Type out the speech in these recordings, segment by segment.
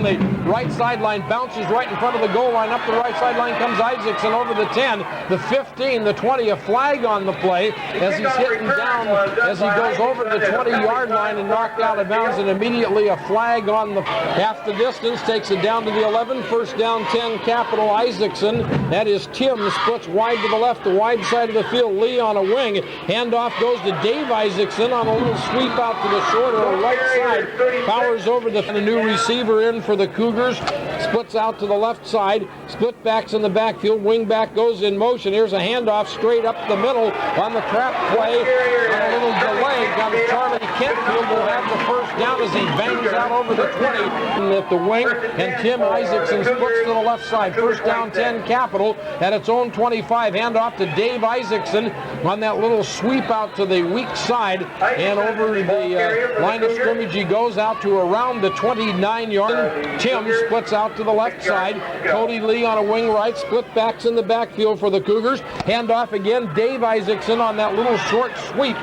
down the right sideline, bounces right in front of the goal line. Up the right sideline comes Isaacson over the 10, the 15, the 20, a flag on the play as he's hitting down as he goes over the 20-yard line and knocked out of bounds, and immediately a flag on the half the distance takes it down to the 11. First down 10, Capital. Isaacson. That is Tim, splits wide to the left, the wide side of the field. Lee on a wing. Handoff goes to Dave Isaacson on a little sweep out to the shorter right side. Powers over the new receiver in for the Cougars. Splits out to the left side. Split backs in the backfield. Wing back goes in motion. Here's a handoff straight up the middle on the trap play. And a little delay. Got Charlie Kentfield will have the first down as he bangs out over the 20 at the wing. And Tim Isaacson splits to the left side. First down 10, Capital at its own 25. Handoff to Dave Isaacson on that little sweep out to the weak side. And over the line of scrimmage he goes out to around the 29-yard. Tim splits out to the left side. Cody Lee on a wing right. Split backs in the backfield for the Cougars. Handoff again. Dave Isaacson on that little short sweep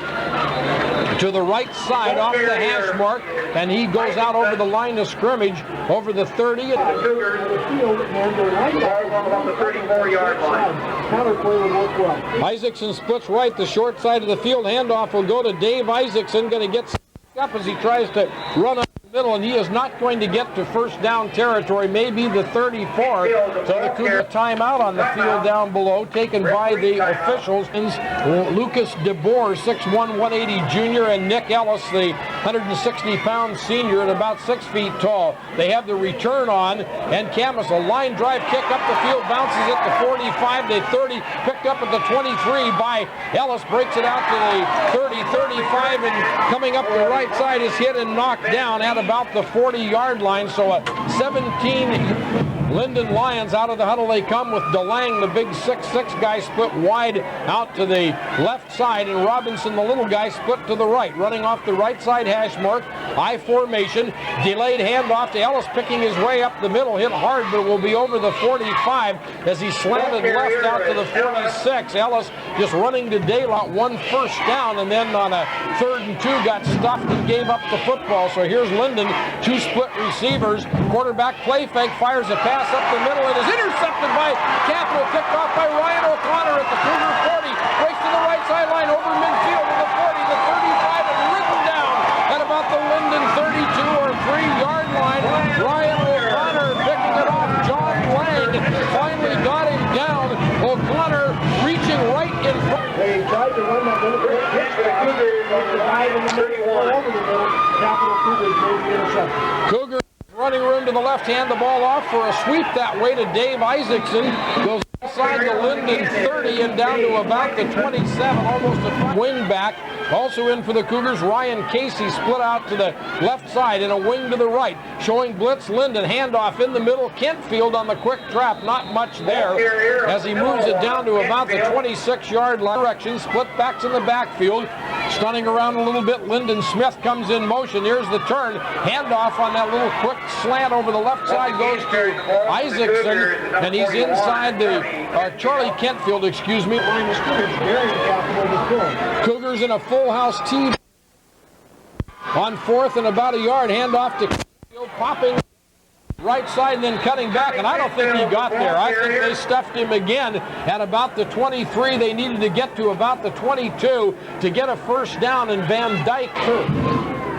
to the right side off the hash mark, and he goes out over the line of scrimmage over the 30 at the Cougars field, and they're right on the 34-yard line. Counterplay will work well. Isaacson splits right, the short side of the field. Handoff will go to Dave Isaacson, going to get up as he tries to run up the middle, and he is not going to get to first down territory, maybe the 34. So the Cougars timeout on the field down below, taken by the officials. Lucas DeBoer, 6'1", 180 junior, and Nick Ellis, the 160-pound senior, at about 6 feet tall. They have the return on, and Camus, a line drive kick up the field, bounces at the 45 to 30, picked up at the 23 by Ellis, breaks it out to the 30, 35, and coming up the right side is hit and knocked down at about the 40-yard line. So a 17 Lynden Lions out of the huddle they come with DeLang, the big 6'6" guy, split wide out to the left side, and Robinson, the little guy, split to the right. Running off the right side hash mark, I formation, delayed handoff to Ellis, picking his way up the middle, hit hard, but will be over the 45 as he slanted left out to the 46. Ellis just running to daylight, one first down, and then on a 3rd and 2 got stuffed and gave up the football. So here's Lynden, 2 split receivers, quarterback play fake, fires a pass up the middle. It is intercepted by Capital, picked off by Ryan O'Connor at the Cougar 40, breaks to the right sideline over midfield to the 40, the 35, and ridden down at about the Lynden 32 or 3-yard line. Ryan O'Connor picking it off. John Lang finally got him down. O'Connor reaching right in front. They tried to run that little quick pitch for the Cougars. In the 31 over the middle. Capital Cougars made the interception. Cougars running room to the left, hand the ball off for a sweep that way to Dave Isaacson. Goes inside the Lynden 30 and down to about the 27, almost a wing back. Also in for the Cougars, Ryan Casey, split out to the left side and a wing to the right. Showing blitz, Lynden, handoff in the middle. Kentfield on the quick trap, not much there as he moves it down to about the 26-yard line. Direction, split backs in the backfield. Stunning around a little bit, Lynden Smith comes in motion. Here's the turn. Handoff on that little quick slant over the left side goes to Isaacson, and he's inside the Charlie Kentfield, excuse me. Cougars in a full house team on 4th and about a yard. Handoff to Kentfield, popping right side and then cutting back, and I don't think he got there. I think they stuffed him again at about the 23. They needed to get to about the 22 to get a first down, and Van Dyke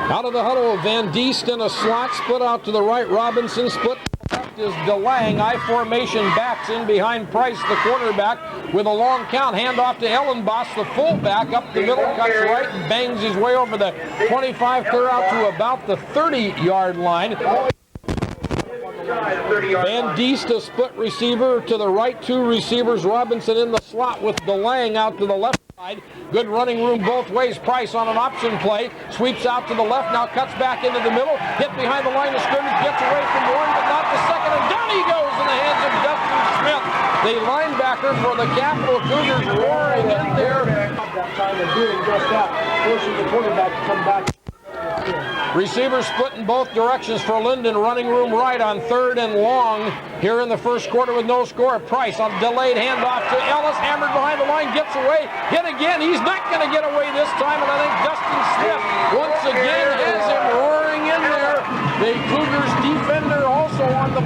out of the huddle. Van Diest in a slot, split out to the right. Robinson split left is DeLang. I formation backs in behind Price, the quarterback, with a long count. Handoff to Ellenboss, the fullback, up the middle, cuts right and bangs his way over the 25, clear out to about the 30-yard line. Van Diest, a split receiver to the right, 2 receivers. Robinson in the slot with DeLang out to the left side. Good running room both ways. Price on an option play, sweeps out to the left, now cuts back into the middle, hit behind the line of scrimmage, gets away from one, but not the second, and down he goes in the hands of Dustin Smith, the linebacker for the Capital Cougars, roaring in there. That time of doing just that, forcing the quarterback to come back. Receivers split in both directions for Lynden, running room right on 3rd and long here in the first quarter with no score. Price on delayed handoff to Ellis, hammered behind the line, gets away, hit again. He's not going to get away this time, and I think Dustin Smith once again has him roaring in there. The Cougars defender also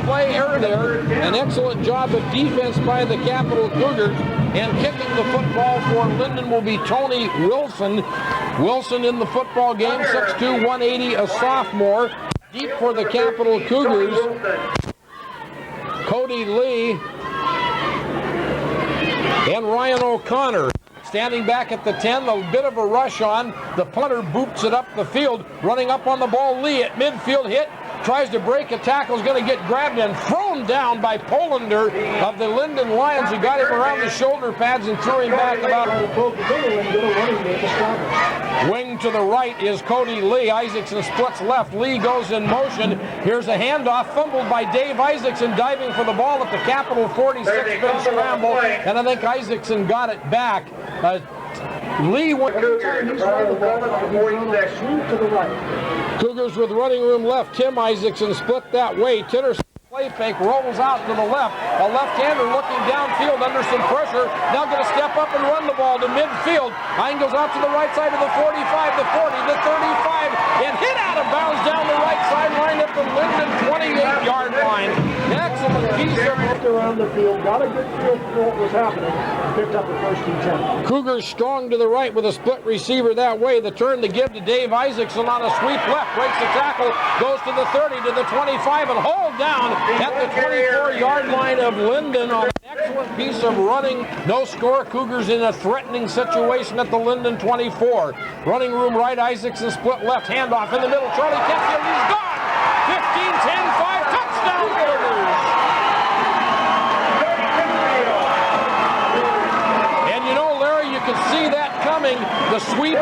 play error there. An excellent job of defense by the Capital Cougars. And kicking the football for Lynden will be Tony Wilson. Wilson in the football game, 6'2", 180, a sophomore. Deep for the Capital Cougars, Cody Lee and Ryan O'Connor. Standing back at the 10, a bit of a rush on. The punter boots it up the field. Running up on the ball, Lee at midfield, hit. Tries to break a tackle, is going to get grabbed and thrown down by Polander of the Lynden Lions, who got him around the shoulder pads and threw him back about. Wing to the right is Cody Lee. Isaacson splits left. Lee goes in motion. Here's a handoff, fumbled by Dave Isaacson, diving for the ball at the Capital 46. Big scramble, and I think Isaacson got it back. Lee went to the right. Cougars with running room left. Tim Isaacson split that way. Titterson play fake, rolls out to the left. A left-hander looking downfield under some pressure. Now going to step up and run the ball to midfield. Hine goes out to the right side of the 45, the 40, the 35, and hit out of bounds down the right sideline at the Lynden 28-yard line. Excellent piece of work around the field. Got a good feel for what was happening. Picked up the first and 10. Cougars strong to the right with a split receiver that way. The turn to give to Dave Isaacson on a sweep left. Breaks the tackle, goes to the 30, to the 25, and hauled down at the 24-yard line of Lynden on an excellent piece of running. No score. Cougars in a threatening situation at the Lynden 24. Running room right, Isaacson split left, handoff in the middle. Charlie Kenfield, he's gone. 15-10-5, touchdown Cougars. And you know, Larry, you can see that coming. The sweep,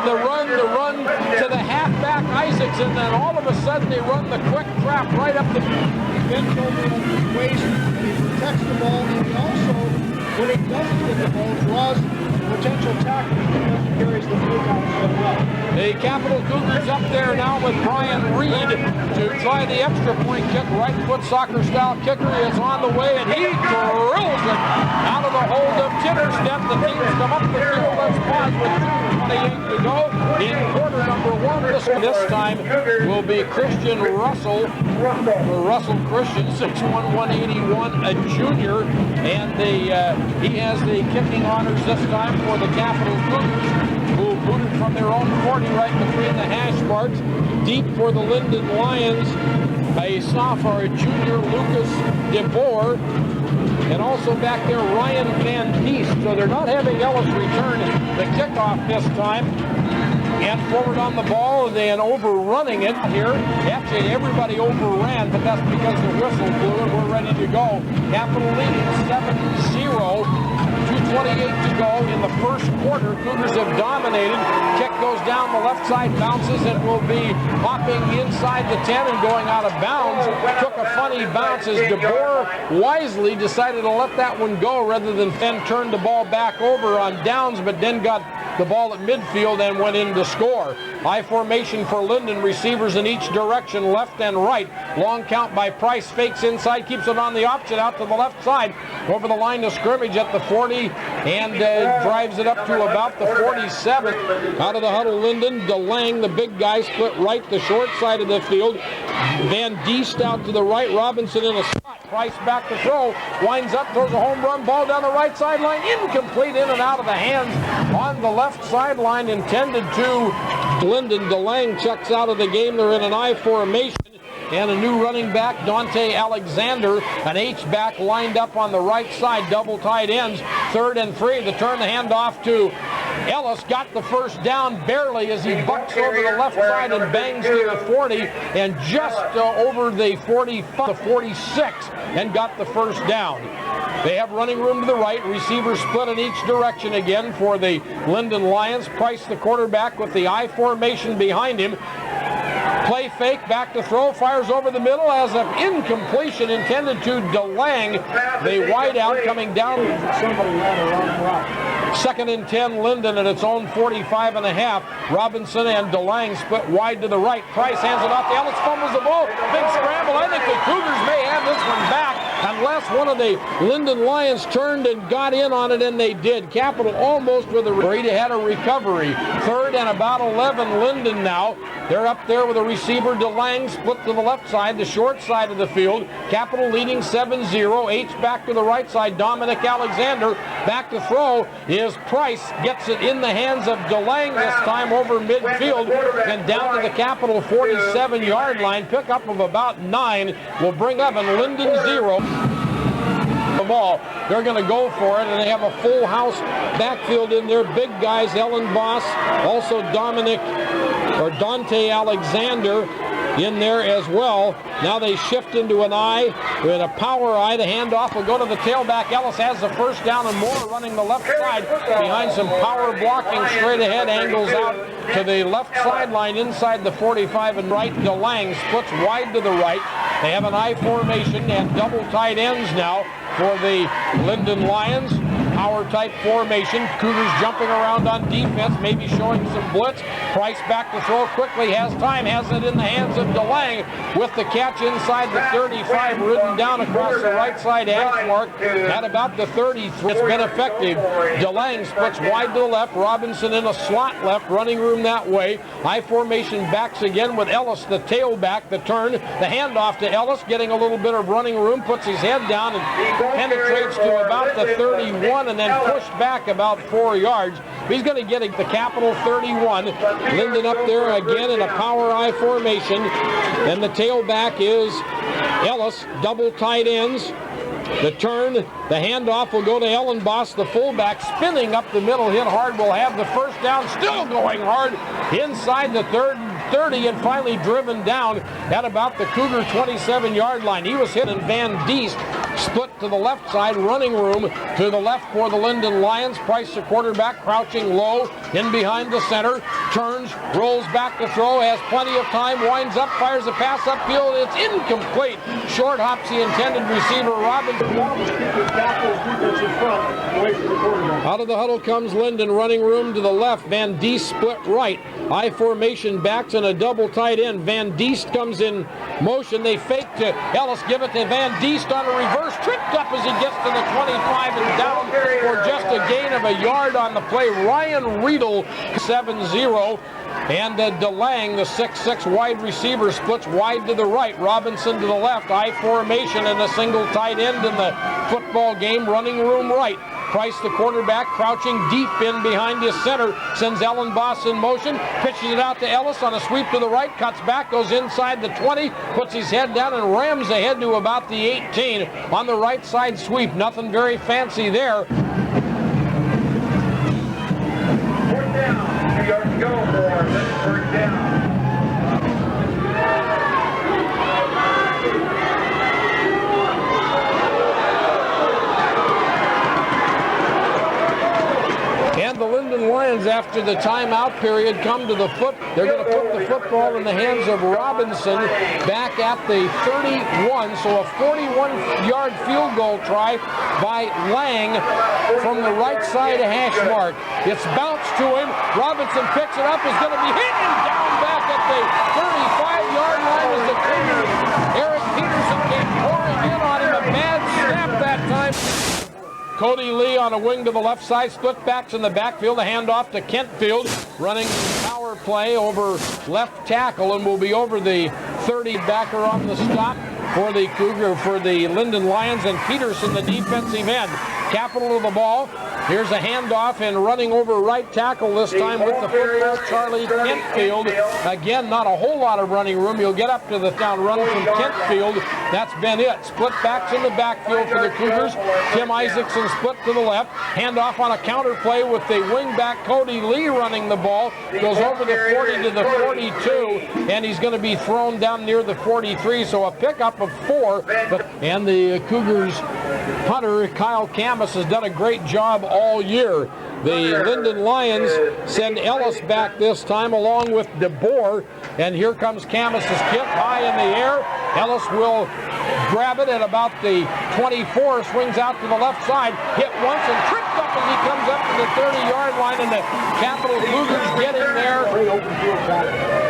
the run to the halfback Isaacson, and all of a sudden they run the quick trap right up the bent over on his waist, and he protects the ball, and he also, when he doesn't get the ball, draws potential tackle because he carries the field out so well. The Capital Cougars up there now with Brian Reed to try the extra point kick. Right foot soccer style kicker is on the way, and he drills it out of the hold of Titterstep. The teams come up the field. Let's pause with 2:28 to go in quarter number one. This time will be Christian Russell. Russell Christian, 6'1", 181, a junior, and he has the kicking honors this time for the Capital Cougars, who booted from their own 40 right between the hash marks. Deep for the Lynden Lions, a sophomore, a junior, Lucas DeBoer, and also back there Ryan Van Diest. So they're not having Ellis return the kickoff this time. And forward on the ball and overrunning it here. Actually, everybody overran, but that's because the whistle blew and we're ready to go. Capital leading 7-0. 2:28 to go in the first quarter. Cougars have dominated. Kick goes down the left side, bounces, and will be hopping inside the 10 and going out of bounds. Took a funny bounce as DeBoer wisely decided to let that one go rather than Fenn turn the ball back over on downs, but then got the ball at midfield and went in to score. High formation for Lynden, receivers in each direction, left and right. Long count by Price, fakes inside, keeps it on the option out to the left side, over the line of scrimmage at the 40, and drives it up to about the 47. Out of the huddle, Lynden, DeLang, the big guy, split right, the short side of the field. Van Diest out to the right, Robinson in a spot. Price back to throw, winds up, throws a home run ball down the right sideline, incomplete, in and out of the hands on the left sideline, intended to Lynden. DeLang checks out of the game. They're in an I formation. And a new running back, Dante Alexander, an H-back lined up on the right side, double tight ends, 3rd and 3. The turn, the handoff to Ellis, got the first down barely as he bucks over the left side and bangs to the 40 and just over the 45, the 46, and got the first down. They have running room to the right, receivers split in each direction again for the Lynden Lions. Price, the quarterback, with the I formation behind him. Play fake, back to throw, fires over the middle as an incompletion intended to DeLang, the wideout coming down. Somebody ran a wrong route. 2nd and 10, Lynden at its own 45.5. Robinson and DeLang split wide to the right. Price hands it off to Ellis, fumbles the ball. Big scramble. I think the Cougars may have this one back. And less. One of the Lynden Lions turned and got in on it, and they did. Capital almost with a Brady had a recovery. Third and about 11, Lynden now. They're up there with a receiver, DeLang, split to the left side, the short side of the field. Capital leading 7-0. H back to the right side, Dominic Alexander. Back to throw is Price. Gets it in the hands of DeLang this time over midfield and down to the Capital 47-yard line. Pickup of about 9 will bring up, and Lynden 0. Ball. They're going to go for it, and they have a full house backfield in there. Big guys, Ellen Boss, also Dante Alexander in there as well. Now they shift into an I, with a power I. The handoff will go to the tailback. Ellis has the first down and more, running the left side behind some power blocking straight ahead, angles out to the left sideline inside the 45 and right. DeLang splits wide to the right. They have an I formation and double tight ends now for the Lynden Lions. Power type formation. Cougars jumping around on defense, maybe showing some blitz. Price back to throw quickly, has time, has it in the hands of DeLang with the catch inside the 35, ridden down across the right side hash mark at about the 33. It's been effective. DeLang splits wide to the left. Robinson in a slot left, running room that way. I formation backs again with Ellis, the tailback, the turn, the handoff to Ellis, getting a little bit of running room, puts his head down and penetrates to about the 31 and then pushed back about 4 yards. He's going to get the Capital 31. Lynden up there again in a power I formation. And the tailback is Ellis, double tight ends. The turn, the handoff will go to Ellen Boss, the fullback, spinning up the middle, hit hard, will have the first down, still going hard inside the 30 and finally driven down at about the Cougar 27-yard line. He was hit, and Van Diest split to the left side, running room to the left for the Lynden Lions. Price, the quarterback, crouching low in behind the center, turns, rolls back to throw, has plenty of time, winds up, fires a pass upfield. It's incomplete. Short hops the intended receiver, Robinson. Out of the huddle comes Lynden, running room to the left. Van Diest split right. I formation backs and a double tight end. Van Diest comes in motion. They fake to Ellis, give it to Van Diest on a reverse, tripped up as he gets to the 25 and down for just a gain of a yard on the play. Ryan Riedel 7-0. And DeLang, the 6'6" wide receiver, splits wide to the right. Robinson to the left. I formation and a single tight end in the football game, running room right. Price, the quarterback, crouching deep in behind his center, sends Ellen Boss in motion, pitches it out to Ellis on a sweep to the right, cuts back, goes inside the 20, puts his head down and rams ahead to about the 18 on the right side sweep. Nothing very fancy there. Fourth down. 2 yards to go for first down. And the Lynden Lions, after the timeout period, come to the foot. They're going to put the football in the hands of Robinson back at the 31. So a 41-yard field goal try by Lang from the right side of hash mark. It's bounced to him. Robinson picks it up, is going to be hit and down back at the 35-yard line as the Cougars. Eric Peterson came pouring in on him. A bad snap that time. Cody Lee on a wing to the left side, split backs in the backfield, a handoff to Kentfield, running power play over left tackle, and will be over the 30 backer on the stop for the Lynden Lions, and Peterson, the defensive end. Capital of the ball. Here's a handoff and running over right tackle this time with the football, Charlie Kentfield. Again, not a whole lot of running room. You'll get up to the down run from Kentfield. That's been it. Split backs in the backfield for the Cougars. Tim Isaacson split to the left. Handoff on a counter play with the wingback Cody Lee running the ball. Goes over the 40 to the 42, and he's going to be thrown down near the 43. So a pickup of 4. And the Cougars punter, Kyle Camus, has done a great job all year. The Lynden Lions send Ellis back this time along with DeBoer, and here comes Camus's kick high in the air. Ellis will grab it at about the 24, swings out to the left side, hit once and tripped up step as he comes up to the 30-yard line, and the Capital Cougars getting there.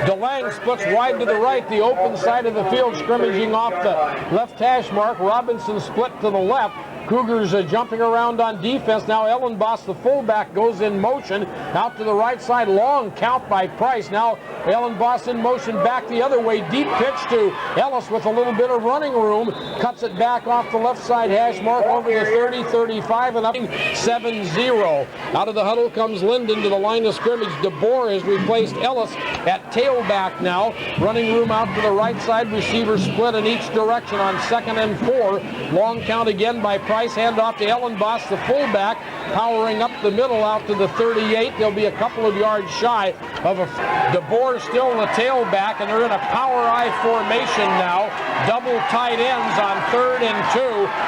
DeLang splits wide to the right, the open side of the field, scrimmaging off the left hash mark. Robinson split to the left. Cougars jumping around on defense. Now Ellenboss, the fullback, goes in motion out to the right side. Long count by Price. Now Ellenboss in motion back the other way. Deep pitch to Ellis with a little bit of running room. Cuts it back off the left side hash mark over the 30, 35, and up 7-0. Out of the huddle comes Lynden to the line of scrimmage. DeBoer has replaced Ellis at tailback now. Running room out to the right side. Receivers split in each direction on 2nd and 4. Long count again by Price. Hand off to Ellenboss, the fullback, powering up the middle out to the 38. They'll be a couple of yards shy of a DeBoer still the tailback, and they're in a power I formation now. Double tight ends on 3rd and 2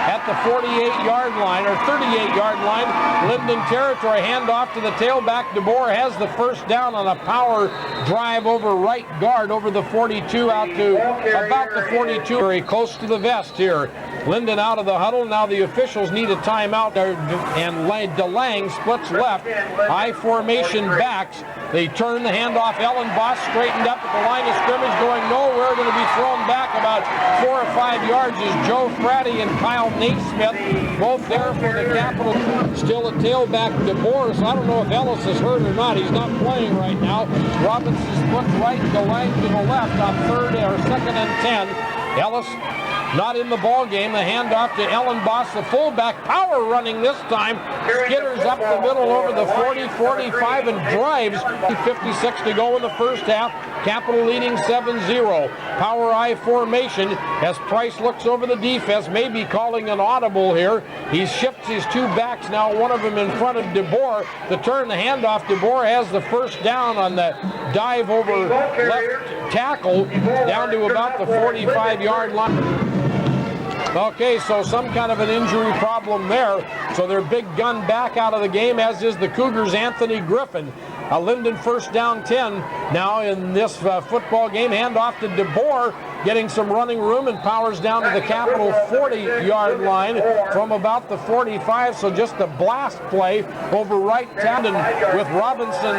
at the 48-yard line, or 38-yard line. Lynden territory. Hand off to the tailback. DeBoer has the first down on a power drive over right guard over the 42 out to about the 42. Very close to the vest here. Lynden out of the huddle. Now the officials need a timeout, and DeLang splits left. I formation backs. They turn the handoff. Ellenboss straightened up at the line of scrimmage, going nowhere. Going to be thrown back about 4 or 5 yards is Joe Fratty and Kyle Naismith, both there for the Capital. Still a tailback DeBoer, so I don't know if Ellis is hurt or not. He's not playing right now. Robinson splits right, DeLang to the left on 3rd or 2nd and 10. Ellis not in the ball game. The handoff to Ellenboss, the fullback, power running this time. Skitters up the middle over the 40, 45, and drives. 56 to go in the first half. Capital leading 7-0. Power I formation as Price looks over the defense, maybe calling an audible here. He shifts his 2 backs now, one of them in front of DeBoer. The turn, the handoff. DeBoer has the first down on the dive over left tackle down to about the 45-yard line. Okay, so some kind of an injury problem there. So their big gun back out of the game, as is the Cougars' Anthony Griffin. Lynden first down 10 now in this football game. Hand off to DeBoer, getting some running room, and powers down to the Capital 40-yard line from about the 45. So just a blast play over right tackle with Robinson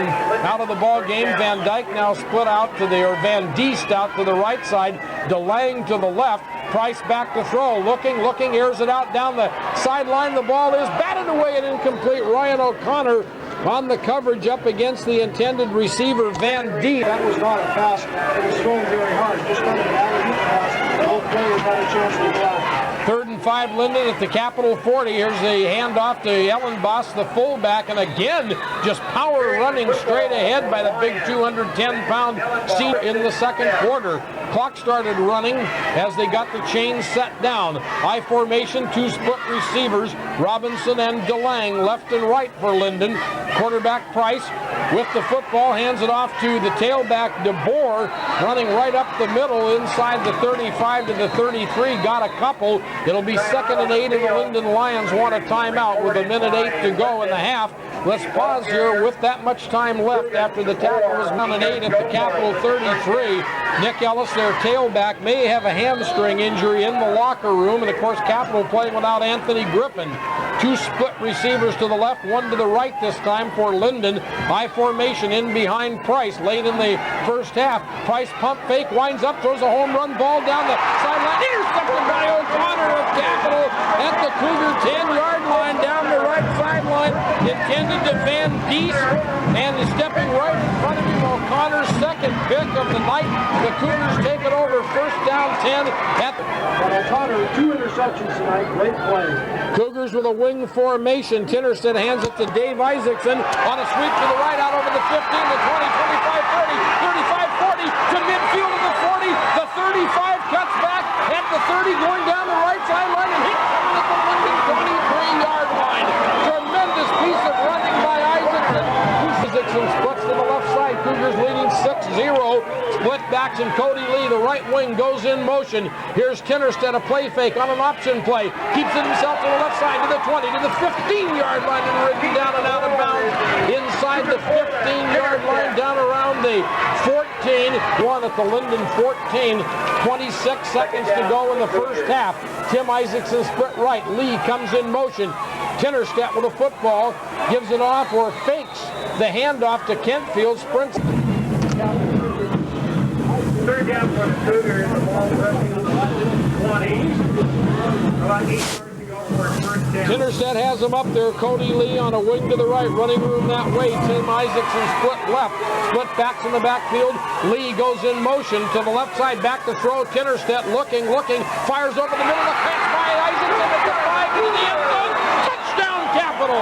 out of the ball game. Van Dyke now split out to the, or Van Diest out to the right side. DeLang to the left. Price back to throw. Looking, airs it out down the sideline. The ball is batted away and incomplete. Ryan O'Connor on the coverage up against the intended receiver, Van Diest. That was not a pass. It was thrown very hard. Just on the alley-oop pass. Both players had a chance to block. 3rd and 5, Lynden at the Capital 40. Here's the handoff to Ellenboss, the fullback, and again, just power running straight ahead by the big 210-pound senior in the second quarter. Clock started running as they got the chain set down. I formation, 2 split receivers, Robinson and DeLang, left and right for Lynden. Quarterback Price with the football, hands it off to the tailback DeBoer, running right up the middle inside the 35 to the 33. Got a couple. It'll be 2nd and 8, and the Lynden Lions want a timeout with 1:08 to go in the half. Let's pause here with that much time left after the tackle was 1 and 8 at the Capital 33. Nick Ellis, their tailback, may have a hamstring injury in the locker room, and of course Capital playing without Anthony Griffin. 2 split receivers to the left, 1 to the right this time for Lynden. I formation in behind Price late in the first half. Price pump fake, winds up, throws a home run ball down the sideline. Intercepted by O'Connor of Capital at the Cougar 10-yard line down the right sideline. Intended to Van Diest, and is stepping right in front of him. O'Connor's second pick of the night. The Cougars take it over, first down 10 at the... O'Connor, 2 interceptions tonight. Great play. Cougars with a wing formation. Tinnerstead hands it to Dave Isaacson on a sweep to the right out over the 15, the 20, 25, 30, 35, 40 to midfield of the 40. The 35 cuts back at the 30, going down the right sideline and hits someone at the Lynden 23-yard line. Tremendous piece of running by Isaacson. Isaacson splits to the left side. Cougars Cougars leading 6-0. Split backs and Cody Lee, the right wing, goes in motion. Here's Tinnerstedt, a play fake on an option play. Keeps it himself to the left side, to the 20, to the 15-yard line, and ridden down and out of bounds inside the 15-yard line, down around the 14. One at the Lynden 14. 26 seconds to go in the first half. Tim Isaacson split right. Lee comes in motion. Tinnerstedt with a football, gives it off or fakes the handoff to Kentfield, sprints. Third down for the Cougars. The ball resting on the 20. About 8 yards to go for a first down. Tinnerstedt has him up there. Cody Lee on a wing to the right, running room that way. Tim Isaacson split left, split backs in the backfield. Lee goes in motion to the left side, back to throw. Tinnerstedt looking, fires over the middle of the catch by Isaacson at the 5 into the end zone. Touchdown, Capital!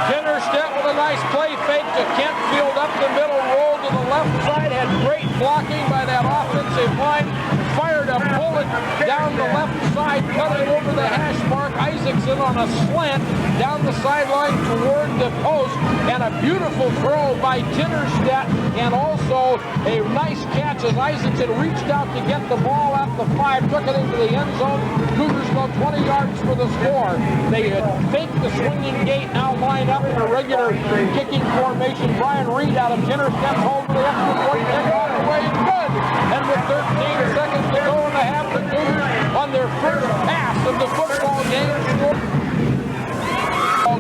Tinnerstedt with a nice play fake to Kentfield up the middle, rolled to the left side, had great blocking by that offensive line, fired a bullet down the left side, cutting over the hash mark. Isaacson on a slant down the sideline toward the post, and a beautiful throw by Tinnerstedt, and also a nice catch as Isaacson reached out to get the ball at the 5, took it into the end zone. Cougars go 20 yards for the score. They fake the swinging gate, now line up in a regular kicking formation. Brian Reed out of Tinnerstedt's hold for the extra point, kick all the way, good. And with 13 seconds to go in the half, the Cougars on their first pass of the football game score.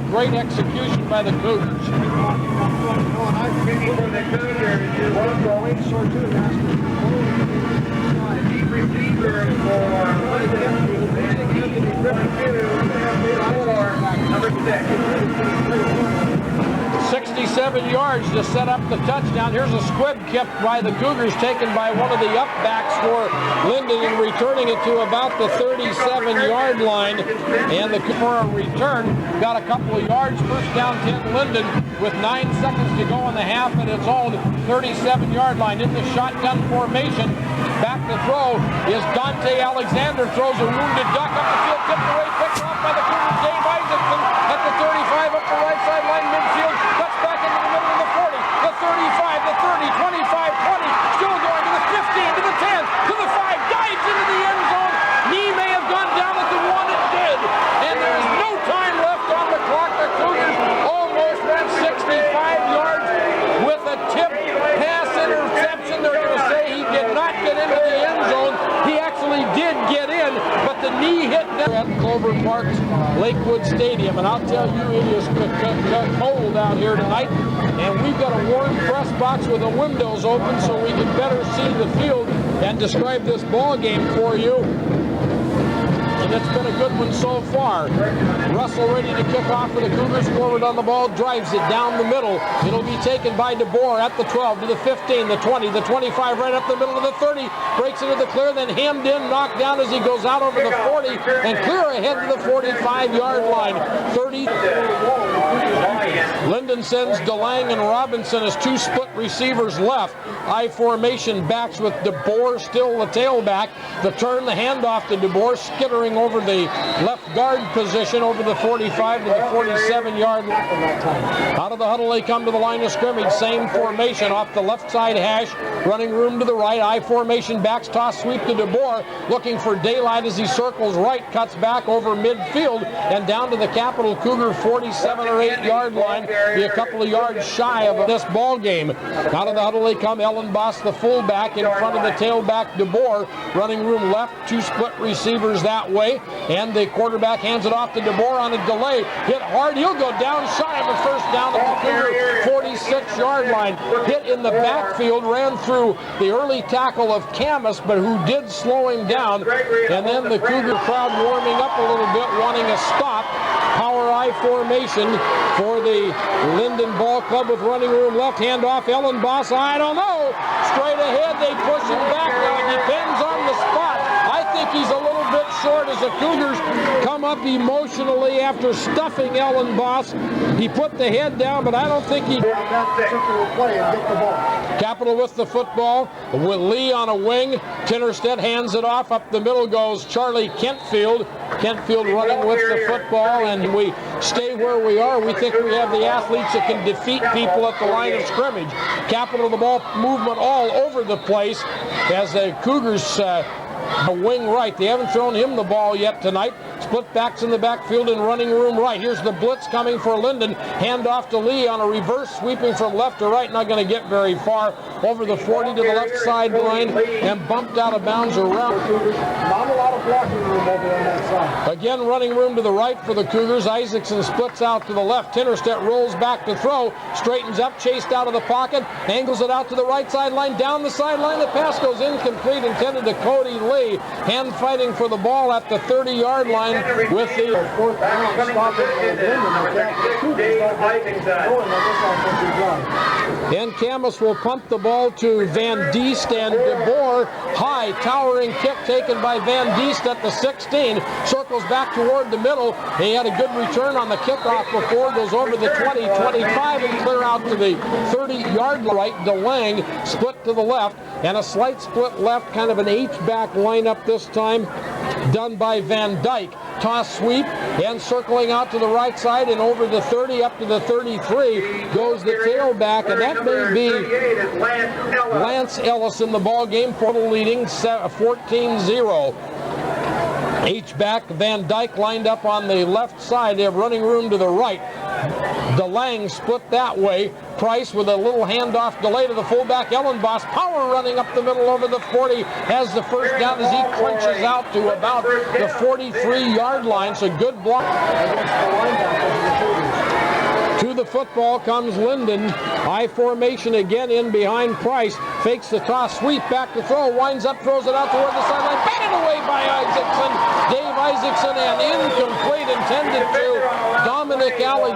Great execution by the Cougars. For the Cougars is deep receiver for number 6. 67 yards to set up the touchdown. Here's a squib kick by the Cougars, taken by one of the upbacks for Lynden and returning it to about the 37-yard line. And for a return, got a couple of yards. First down 10 Lynden with 9 seconds to go in the half at its own 37-yard line. In the shotgun formation, back to throw is Dante Alexander. Throws a wounded duck up the field, tipped away, picked off by the Cougars. Dave Isaacson at the 35 up the right sideline midfield. Cuts back into the middle of the 40, the 35, the 30, 25, 20. Still going to the 15, to the 10, to the 5. Dives into the end zone. Knee may have gone down at the 1. It did. And there's no time left on the clock. The Cougars almost went 65 yards with a tip pass interception. They're going to say he did not get into the end zone. He actually did get in, but the knee hit down at Clover Park's Lakewood Stadium. And I'll tell you, it is cold out here tonight. And we've got a warm press box with the windows open so we can better see the field and describe this ball game for you. And it's been a good one so far. Russell ready to kick off for the Cougars. Forward on the ball, drives it down the middle. It'll be taken by DeBoer at the 12, to the 15, the 20, the 25, right up the middle of the 30. Breaks into the clear, then hemmed in, knocked down as he goes out over the 40, and clear ahead to the 45-yard line. 30. Lynden sends DeLang and Robinson as two split receivers left. I formation backs with DeBoer still the tailback. The turn, the handoff to DeBoer, skittering over the left guard position over the 45 to the 47-yard line. Out of the huddle, they come to the line of scrimmage. Same formation off the left side hash. Running room to the right. I formation backs, toss sweep to DeBoer. Looking for daylight as he circles right. Cuts back over midfield and down to the Capital Cougar 47 or 8-yard line. Be a couple of yards shy of this ball game. Out of the huddle they come. Ellen Boss, the fullback, in front of the tailback DeBoer. Running room left. Two split receivers that way. And the quarterback hands it off to DeBoer on a delay. Hit hard. He'll go down shy of a first down at the Cougar 46-yard line. Hit in the backfield. Ran through the early tackle of Camus, but who did slow him down. And then the Cougar crowd warming up a little bit, wanting a stop. Power I formation for the Lynden Ball Club with running room left. Hand off Ellen Boss. I don't know. Straight ahead. They push him back. Now it depends on the spot. I think he's a little bit short as the Cougars come up emotionally after stuffing Ellen Boss. He put the head down, but I don't think he... That particular play and get the ball. Capital with the football, with Lee on a wing. Tinnerstedt hands it off. Up the middle goes Charlie Kentfield. Kentfield running with the football, and we stay where we are. We think we have the athletes that can defeat people at the line of scrimmage. Capital, the ball movement all over the place as the Cougars wing right. They haven't thrown him the ball yet tonight. Split backs in the backfield and running room right. Here's the blitz coming for Lynden. Hand off to Lee on a reverse, sweeping from left to right. Not going to get very far. Over the 40 to the left sideline and bumped out of bounds around. Not a lot of blocking room over on that side. Again, running room to the right for the Cougars. Isaacson splits out to the left. Tinnerstedt rolls back to throw. Straightens up, chased out of the pocket. Angles it out to the right sideline. Down the sideline. The pass goes incomplete, intended to Cody Lee. Hand fighting for the ball at the 30-yard line with the Fourth down, stopping and Camus will pump the ball to Van Diest, and DeBoer, high, towering kick taken by Van Diest at the 16, circles back toward the middle. He had a good return on the kickoff before, goes over the 20, 25, and clear out to the 30-yard right. DeLang split to the left, and a slight split left, kind of an H-back lineup this time, done by Van Dyke. Toss sweep and circling out to the right side and over the 30 up to the 33 goes the tailback, and that may be Lance Ellis in the ball game, Portal leading 14-0. H-back Van Dyke lined up on the left side. They have running room to the right. DeLang split that way. Price with a little handoff delay to the fullback. Ellenboss, power running up the middle over the 40, has the first down as he crunches out to about the 43-yard line. So good block. To the football comes Lynden. I formation again in behind Price. Fakes the toss, sweep back to throw, winds up, throws it out toward the sideline. Batted away by Isaacson. Dave Isaacson, and incomplete, intended to Dominic Alley.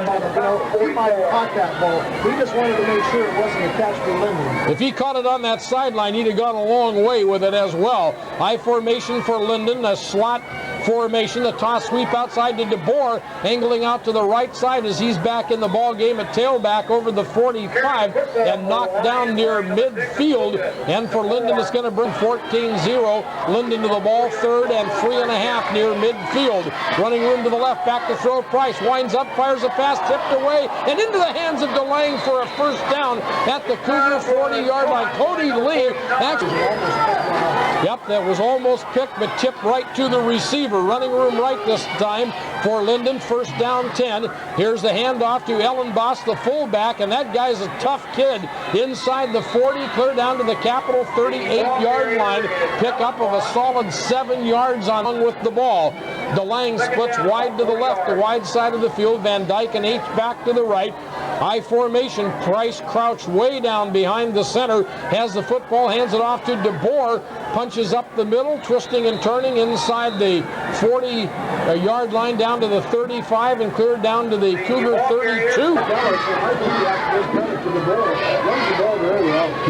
He might have caught that ball. He just wanted to make sure it wasn't a catch for Lynden. If he caught it on that sideline, he'd have gone a long way with it as well. I formation for Lynden, a slot formation, a toss sweep outside to DeBoer, angling out to the right side as he's back in the ball game at tailback over the 45 and knocked down near midfield. And for Lynden, it's going to bring 14-0. Lynden to the ball, 3rd and 3.5 near midfield. Running room to the left, back to throw. Price winds up, fires a pass, tipped away, and into the hands of DeLang for a first down at the Cougar 40-yard line. Cody Lee actually, yep, that was almost picked, but tipped right to the receiver. Running room right this time for Lynden, first down 10. Here's the handoff to Ellenboss, the fullback, and that guy's a tough kid. Inside the 40, clear down to the Capital 38-yard line. Pickup of a solid 7 yards on with the ball. DeLang splits wide to the left, the wide side of the field. Van Dyke and H back to the right. I formation, Price crouched way down behind the center, has the football, hands it off to DeBoer, punches up the middle, twisting and turning inside the 40-yard line down to the 35 and cleared down to the Cougar 32.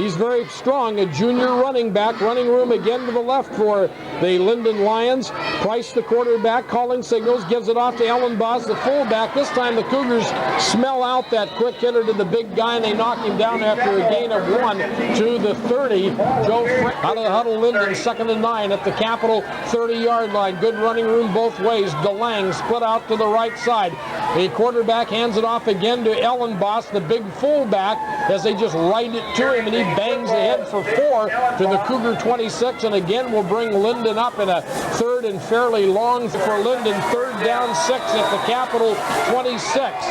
He's very strong, a junior running back. Running room again to the left for the Lynden Lions. Price, the quarterback, calling signals, gives it off to Ellenboss, the fullback. This time the Cougars smell out that quick hitter to the big guy, and they knock him down after a gain of 1 to the 30. Joe Frick out of the huddle. Lynden, 2nd and 9 at the Capital 30-yard line. Good running room both ways. DeLang split out to the right side. The quarterback hands it off again to Ellenboss, the big fullback, as they just right it to him, and he bangs ahead for 4 to the Cougar 26, and again will bring Lynden up in a 3rd and fairly long for Lynden. 3rd down 6 at the Capital 26.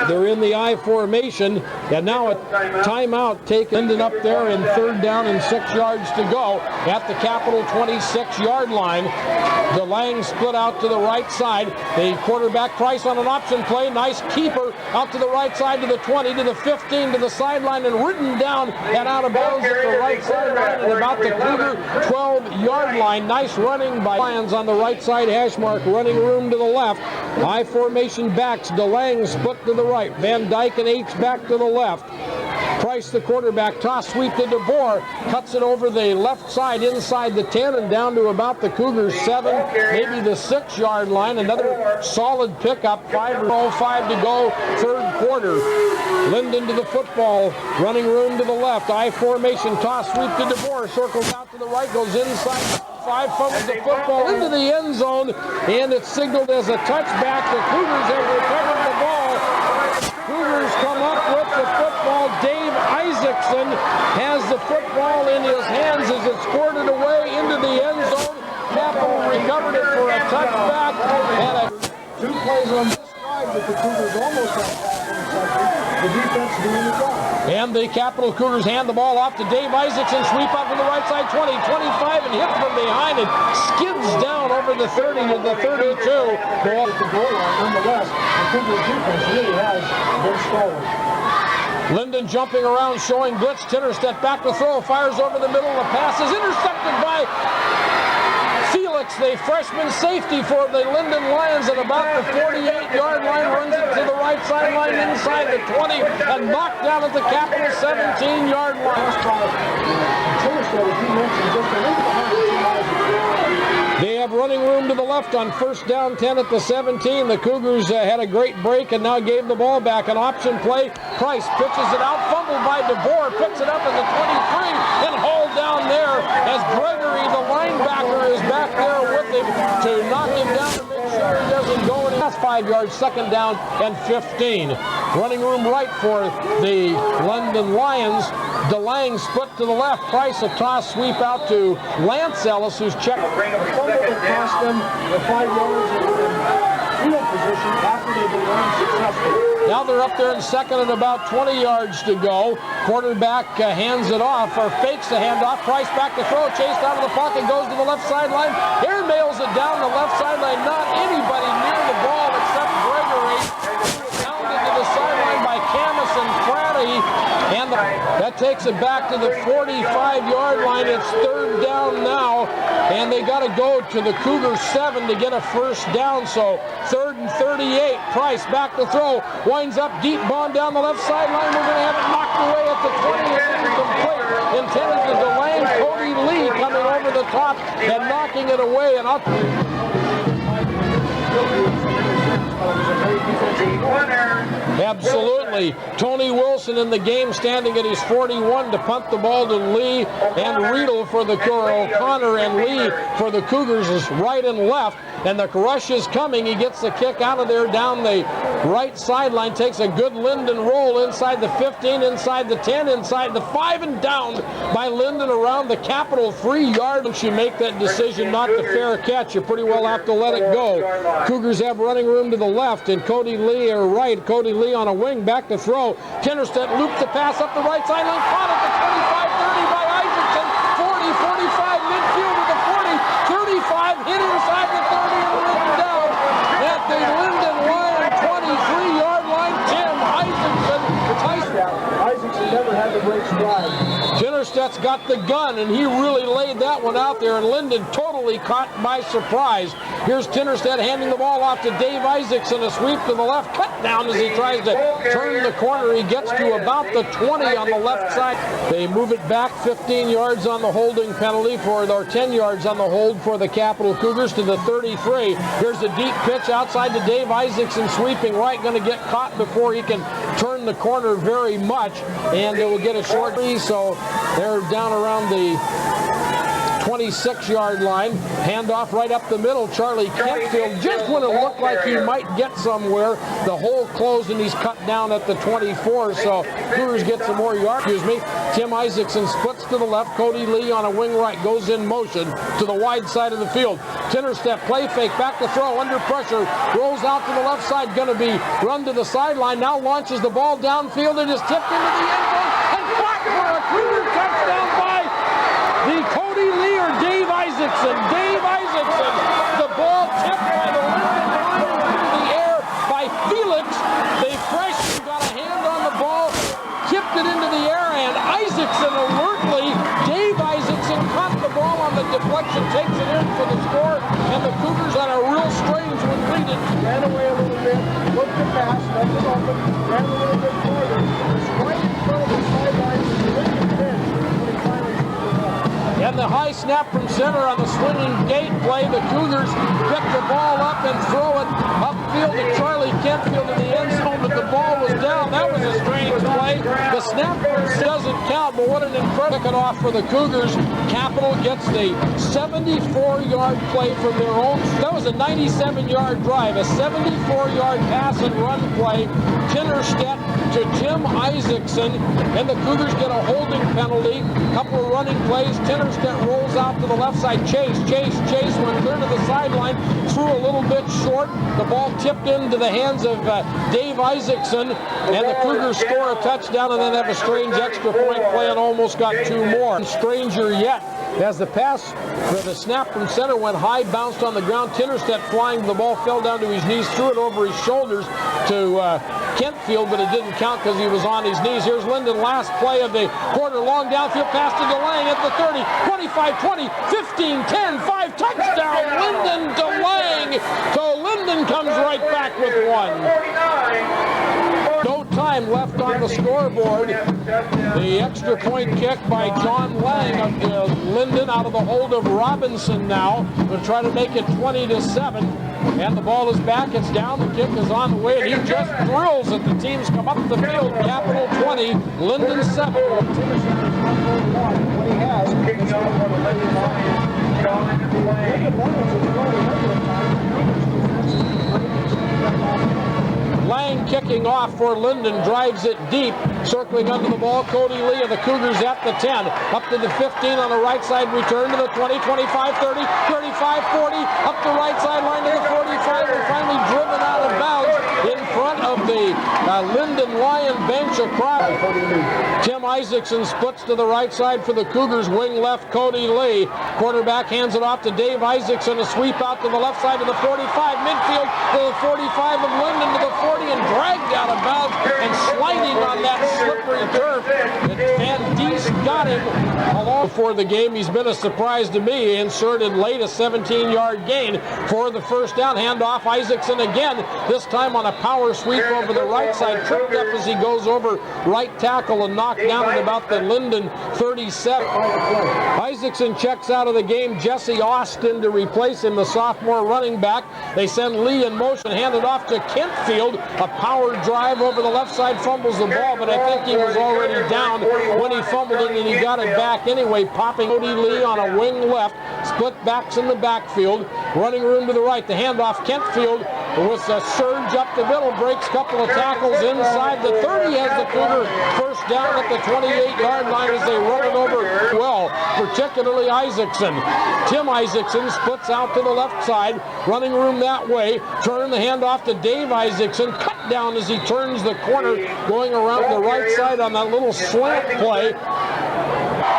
They're in the I formation, and now a timeout taken. Lynden up there in 3rd down and 6 yards to go at the Capital 26-yard line. DeLang split out to the right side. The quarterback Price on an option play. Nice keeper out to the right side to the 20, to the 15, to the sideline, and ridden down and out of bounds at the right sideline at about the Cougar 12-yard line. Nice running by Lions on the right side hash mark. Running room to the left. I formation backs. DeLang split to the right. Van Dyke and H back to the left. Price, the quarterback, toss sweep to DeBoer, cuts it over the left side inside the 10 and down to about the Cougars 7, maybe the 6-yard line. Another solid pickup, 5:05 to go, third quarter. Lynden to the football, running room to the left, I formation, toss sweep to DeBoer, circles out to the right, goes inside. 5, fumbles the football into the end zone, and it's signaled as a touchback. The Cougars have recovered the ball. Cougars come up with the football. Dave Isaacson has the football in his hands as it's squirted away into the end zone. Capital recovered it for a touchback. And 2 plays on this drive that the Cougars almost had the defense doing the job. And the Capital Cougars hand the ball off to Dave Isaacson, sweep up to the right side, 20, 25, and hit from behind and skids down over the 30 to the 32. Ball at the goal line, nonetheless, the Cougars defense really has been stalwart. Lynden jumping around, showing blitz. Tinnerstedt back to throw, fires over the middle. The pass is intercepted by Felix, the freshman safety for the Lynden Lions at about the 48-yard line, runs it to the right sideline inside the 20 and knocked down at the Capital 17-yard line. They have running room to the left on first down, 10 at the 17. The Cougars had a great break and now gave the ball back. An option play. Price pitches it out, fumbled by DeBoer, picks it up at the 23 and hauled down there as Gregory, the linebacker, is back there with him to knock him down to make sure he doesn't go in. That's 5 yards, second down and 15. Running room right for the Lynden Lions. DeLang split to the left. Price, a toss sweep out to Lance Ellis, who's checked. Cost them the 5 yards in field position after they've been running successfully. Now they're up there in second and about 20 yards to go. Quarterback hands it off, or fakes the handoff. Price back to throw, chased out of the pocket, goes to the left sideline. Airmails it down the left sideline. Not anybody near the ball except Gregory. Pounded to the sideline by Camus and Fratty. And that takes it back to the 45-yard line. It's third down now, and they got to go to the Cougars 7 to get a first down. So third and 38. Price back to throw, winds up deep, ball down the left sideline. We're going to have it knocked away at the 20. It's incomplete. Intended to DeLang. Cody Lee coming over the top and knocking it away. And absolutely. Tony Wilson in the game, standing at his 41 to punt the ball to Lee, and Riedel for the O'Connor and Lee for the Cougars is right and left. And the rush is coming. He gets the kick out of there down the right sideline, takes a good Lynden roll inside the 15, inside the 10, inside the 5, and down by Lynden around the Capital 3-yard. Once you make that decision not to fair catch, you pretty well have to let it go. Cougars have running room to the left, and Cody Lee or right. Cody Lee on a wing, back to throw. Tinnerstedt loops the pass up the right sideline, caught at the 25-30 by Isaacson. 40, 45, midfield to the 40, 35, hit inside the 30 and written down at the Lynden line, 23-yard line. Tim Isaacson. Isaacson never had the break stride. Tinnerstedt's got the gun, and he really laid that one out there, and Lynden totally caught by surprise. Here's Tinnerstedt handing the ball off to Dave Isaacson, a sweep to the left, cut down as he tries to turn the corner. He gets to about the 20 on the left side. They move it back 15 yards on the holding penalty or 10 yards on the hold for the Capital Cougars to the 33. Here's a deep pitch outside to Dave Isaacson, sweeping right, going to get caught before he can turn the corner very much, and they will get a short three, so they're down around the 26-yard line. Handoff right up the middle. Charlie Kentfield, just when it looked like he might get somewhere, the hole closed and he's cut down at the 24. So Cougars get some more yards. Tim Isaacson splits to the left. Cody Lee on a wing right goes in motion to the wide side of the field. Tinnerstedt play fake, back to throw, under pressure, rolls out to the left side, going to be run to the sideline. Now launches the ball downfield. It is tipped into the end zone and blocked for a Cougar touchdown by the Cody Lee or Dave Isaacson. Dave Isaacson, the ball tipped by the Lynden Lions into the air by Felix. The freshman got a hand on the ball, tipped it into the air, and Isaacson alertly, Dave Isaacson caught the ball on the deflection, takes it in for the score, and the Cougars on a real strange one lead it. Ran away a little bit, looked to pass, left it open, ran a little bit further, was right in front of the side And the high snap from center on the swinging gate play. The Cougars pick the ball up and throw it upfield to Charlie Kentfield in the end zone, but the ball was down. That was a strange play. The snap doesn't count, but what an incredible pick it off for the Cougars. Capital gets the 74-yard play from their own. That was a 97-yard drive, a 74-yard pass and run play. Tinnerstedt to Tim Isaacson, and the Cougars get a holding penalty. Couple of running plays. Tinnerstedt rolls out to the left side. Chase went clear to the sideline, threw a little bit short. The ball tipped into the hands of Dave Isaacson, and the Cougars score a touchdown and then have a strange extra point play and almost got two more. Stranger yet, as the pass for the snap from center went high, bounced on the ground. Tinnerstedt flying, the ball fell down to his knees, threw it over his shoulders to Kentfield, but it didn't count because he was on his knees. Here's Lynden, last play of the quarter, long downfield pass to DeLang at the 30, 25, 20, 15, 10, 5, touchdown, Lynden to Lang. So Lynden comes right back with one. No time left on the scoreboard. The extra point kick by John Lang of Lynden out of the hold of Robinson now to try to make it 20-7. And the ball is back, it's down, the kick is on the way, and he just thrills as the teams come up the field. Capital 20, Lynden 7. What he has, Kicking off on the Lynden line. Gone into the lane. Lang kicking off for Lynden, drives it deep, circling under the ball. Cody Lee of the Cougars at the 10, up to the 15 on the right side, return to the 20, 25, 30, 35, 40, up the right sideline to the 45, and finally driven out of bounds in front of the Lynden Lion bench across. Tim Isaacson splits to the right side for the Cougars, wing left Cody Lee. Quarterback hands it off to Dave Isaacson, a sweep out to the left side to the 45, midfield to the 45 of Lynden to the 40, and dragged out of bounds and sliding on that slippery turf. Van Diest got him along before the game. He's been a surprise to me. He inserted late, a 17-yard gain for the first down. Handoff Isaacson again, this time on a power sweep over the right side. Tripped up as he goes over right tackle and knocked down at about the Lynden 37. Isaacson checks out of the game. Jesse Austin to replace him, the sophomore running back. They send Lee in motion, handed off to Kentfield. A power drive over the left side, fumbles the ball, but I think he was already down when he fumbled it, and he got it back anyway, popping Cody Lee on a wing left. Split backs in the backfield. Running room to the right. The handoff, Kentfield with a surge up the middle, breaks a couple of tackles inside the 30, has the Cougar first down at the 28-yard line as they run it over well, particularly Isaacson. Tim Isaacson splits out to the left side, running room that way, turn the handoff to Dave Isaacson, cut down as he turns the corner, going around the right side on that little slant play.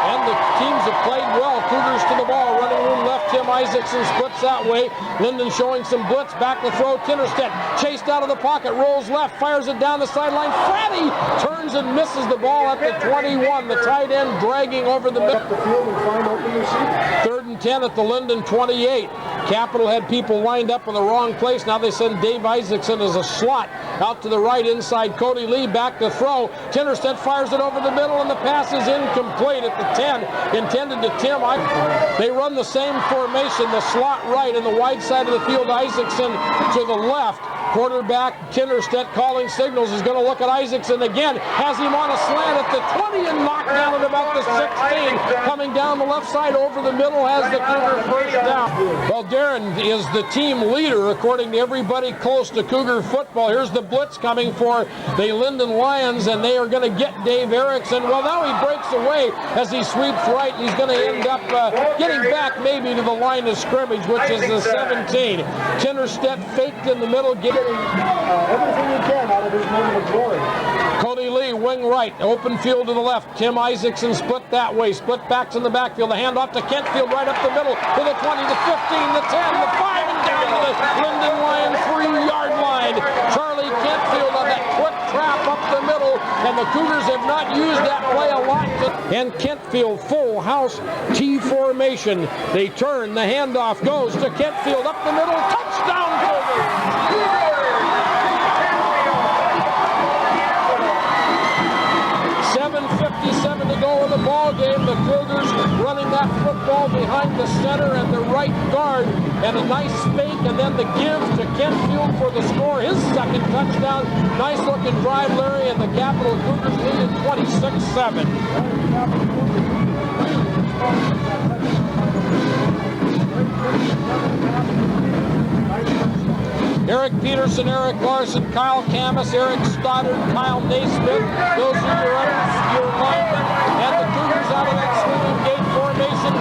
And the teams have played well. Cougars to the ball. Running room left. Tim Isaacson splits that way. Lynden showing some blitz. Back to throw. Tinnerstedt chased out of the pocket. Rolls left. Fires it down the sideline. Fratty turns and misses the ball at the 21. The tight end dragging over the middle. Third and 10 at the Lynden 28. Capital had people lined up in the wrong place. Now they send Dave Isaacson as a slot out to the right inside. Cody Lee back to throw. Tinnerstedt fires it over the middle, and the pass is incomplete at the 10, intended to Tim. They run the same formation, the slot right and the wide side of the field. Isaacson to the left. Quarterback Tinnerstedt calling signals, is going to look at Isaacson again, has him on a slant at the 20 and knocked down at about the 16. Coming down the left side over the middle, has the Cougar first down. Well, Darren is the team leader according to everybody close to Cougar football. Here's the blitz coming for the Lynden Lions, and they are going to get Dave Erickson. Well, now he breaks away as he sweeps right. He's going to end up getting back maybe to the line of scrimmage, which is the 17. Tinnerstedt faked in the middle, getting everything he can out of his moment of glory. Cody Lee, wing right, open field to the left. Tim Isaacson split that way, split backs in the backfield. The handoff to Kentfield right up the middle to the 20, the 15, the 10, the 5, and down to the Lynden Lion 3-yard line. Charlie Kentfield on that quick trap up the middle, and the Cougars have not used that play a lot. And Kentfield, full house T formation. They turn, the handoff goes to Kentfield up the middle, touchdown Cougars! 7:57 to go in the ball game. The Cougars running that football. ball behind the center and the right guard, and a nice fake, and then the give to Kentfield for the score, his second touchdown. Nice looking drive, Larry, and the Capital Cougars lead at 26-7. Eric Peterson, Eric Larson, Kyle Camus, Eric Stoddard, Kyle Naismith. Those are your linemen. And the Cougars out of that swinging gate formation.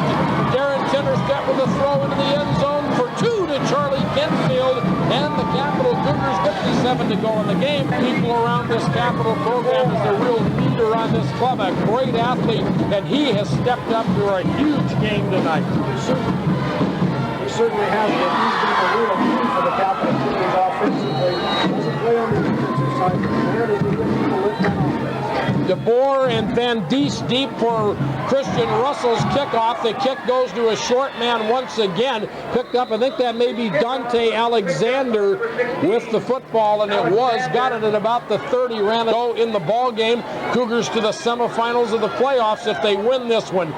Darren Tinnerstedt with a throw into the end zone for 2 to Charlie Kentfield. And the Capital Cougars, 57 to go in the game. People around this Capital program is the real leader on this club. A great athlete, and he has stepped up for a huge game tonight. He certainly has been. He's been a real key for the Capital Cougars offensively. Doesn't play on the defensive side, but man, does he get people lift that offense. DeBoer and Van Diest deep for Christian Russell's kickoff. The kick goes to a short man once again. Picked up, I think that may be Dante Alexander with the football, and it was. Got it at about the 30, ran it in the ball game. Cougars to the semifinals of the playoffs if they win this one.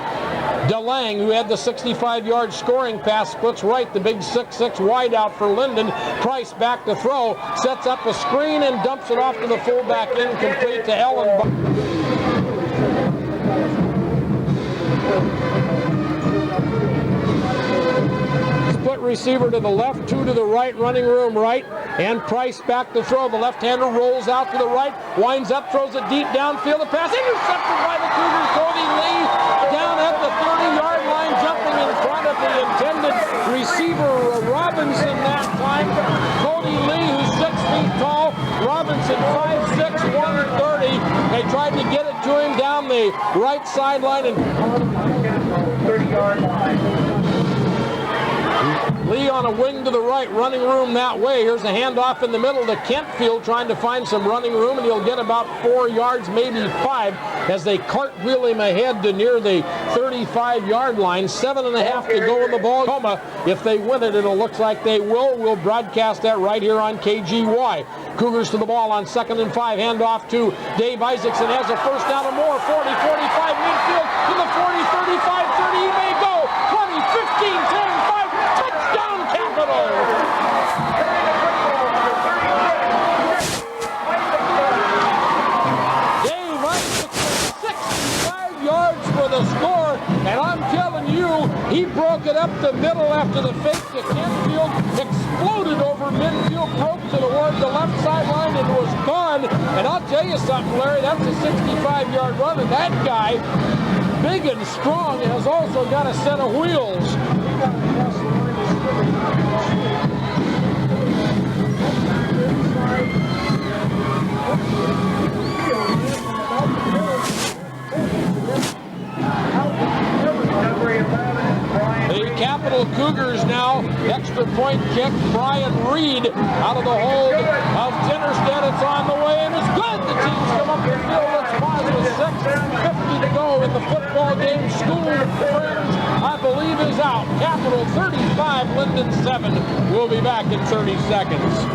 DeLang, who had the 65-yard scoring pass, splits right, the big 6'6" wide out for Lynden. Price back to throw, sets up a screen and dumps it off to the fullback, incomplete to Ellen. Split receiver to the left, 2 to the right, running room right, and Price back to throw. The left-hander rolls out to the right, winds up, throws it deep downfield. The pass intercepted by the Cougars. Cody Lee down at the 30-yard line, jumping in front of the intended receiver Robinson that time. Cody Lee, who's 6 feet tall. Robinson 5'6", 130. They tried to get it to him down the right sideline, and 30-yard line. Lee on a wing to the right, running room that way. Here's a handoff in the middle to Kentfield, trying to find some running room, and he'll get about 4 yards, maybe 5, as they cartwheel him ahead to near the 35-yard line. 7.5 to go in the ball. If they win it, it'll look like they will. We'll broadcast that right here on KGY. Cougars to the ball on 2nd and 5. Handoff to Dave Isaacson. Has a first down or more. 40, 45, midfield to the 40, 35, 30. He may go. 20, 15, 10, 5. Touchdown, Capital! Dave Isaacson, 65 yards for the score, and I'm telling you, he broke it up the middle after the fake to Kentfield, exploded over midfield, broke toward the left sideline, and was gone. And I'll tell you something, Larry, that's a 65-yard run, and that guy, big and strong, has also got a set of wheels. The Capital Cougars now, extra point kick, Brian Reed out of the hold of Tinnerstedt. It's on the way and it's good. The teams come up the field. Let's pause with 6:50 to go in the football game. School Friends, I believe, is out. Capital 35, Lynden 7. We'll be back in 30 seconds.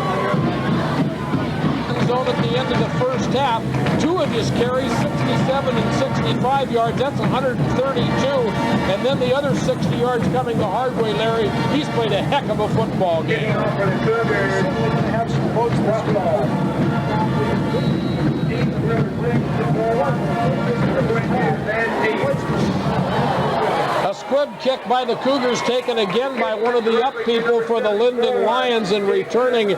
Zone at the end of the first half. 2 of his carries, 67 and 65 yards. That's 132. And then the other 60 yards coming the hard way, Larry. He's played a heck of a football game. Have some folks A squib kick by the Cougars, taken again by one of the up people for the Lynden Lions, and returning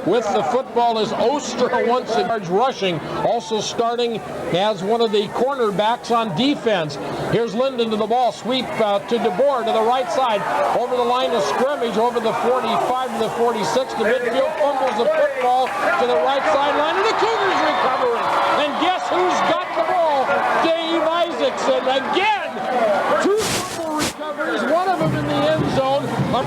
with the football is Ostra, once again rushing, also starting as one of the cornerbacks on defense. Here's Lynden to the ball, sweep to DeBoer to the right side, over the line of scrimmage, over the 45 to the 46 to midfield, fumbles the football to the right sideline, and the Cougars recovering. And guess who's got the ball? Dave Isaacson again. 2 recoveries, one of them in the end zone. A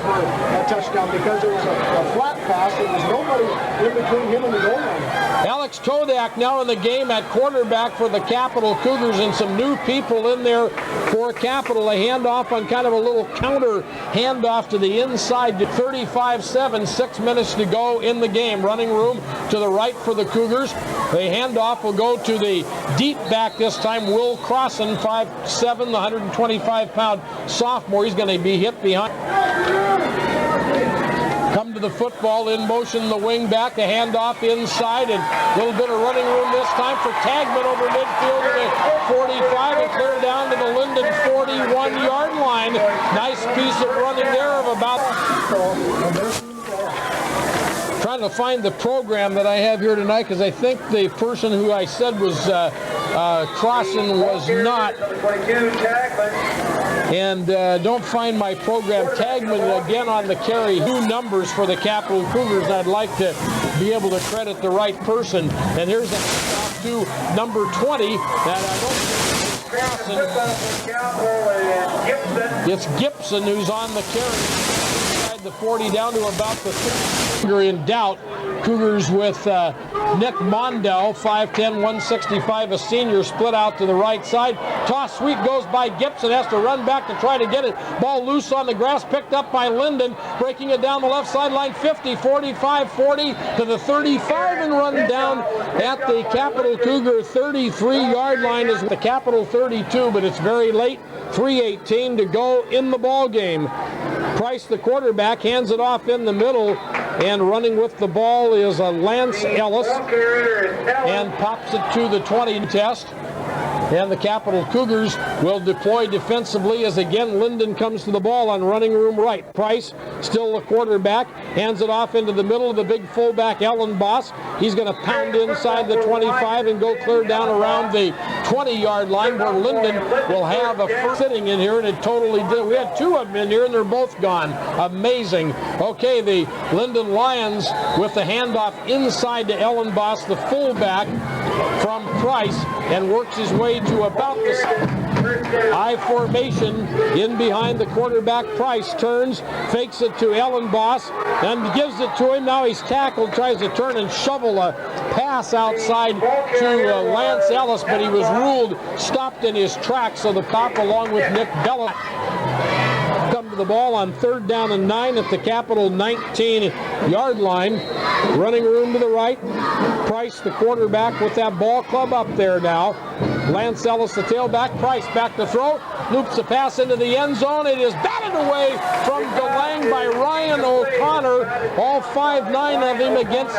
touchdown because it was a flat pass. There was nobody in between him and the goal line. Alex Todak now in the game at quarterback for the Capital Cougars, and some new people in there for Capital. A handoff on kind of a little counter handoff to the inside to 35-7, 6 minutes to go in the game. Running room to the right for the Cougars. The handoff will go to the deep back this time, Will Crossan, 5'7", the 125-pound sophomore. He's going to be hit behind. Come to the football, in motion the wing back, a handoff inside, and a little bit of running room this time for Tagman over midfield to the 45 and clear down to the Lynden 41-yard line. Nice piece of running there of about... Trying to find the program that I have here tonight, because I think the person who I said was Crossan was not. And don't find my program. Tagman again on the carry. New numbers for the Capital Cougars. I'd like to be able to credit the right person. And here's a handoff to number 20 that I don't think is Crossan. It's Gibson who's on the carry. The 40 down to about the 30. In doubt. Cougars with Nick Mondell, 5'10", 165, a senior, split out to the right side. Toss sweep goes by Gibson, has to run back to try to get it. Ball loose on the grass, picked up by Lynden, breaking it down the left sideline, 50, 45, 40 to the 35, and run down at the Capital Cougar 33-yard line is the Capital 32, but it's very late. 3:18 to go in the ball game. Price, the quarterback, hands it off in the middle, and running with the ball is Lance Ellis, and pops it to the 20 test. And the Capital Cougars will deploy defensively as again Lynden comes to the ball on running room right. Price, still the quarterback, hands it off into the middle of the big fullback Ellen Boss. He's going to pound inside the 25 and go clear down around the 20-yard line, where Lynden will have a first sitting in here, and it totally did. We had two of them in here, and they're both gone. Amazing. Okay, the Lynden Lions with the handoff inside to Ellen Boss, the fullback from Price, and works his way to about the I formation in behind the quarterback. Price turns, fakes it to Ellen Boss, and gives it to him. Now he's tackled, tries to turn and shovel a pass outside to Lance Ellis, but he was ruled stopped in his tracks, so the cop along with Nick Bella come to the ball on 3rd down and 9 at the Capital 19-yard line. Running room to the right. Price, the quarterback, with that ball club up there now. Lance Ellis, the tailback. Price back to throw. Loops the pass into the end zone. It is batted away from DeLang by Ryan O'Connor. All 5'9" of him against.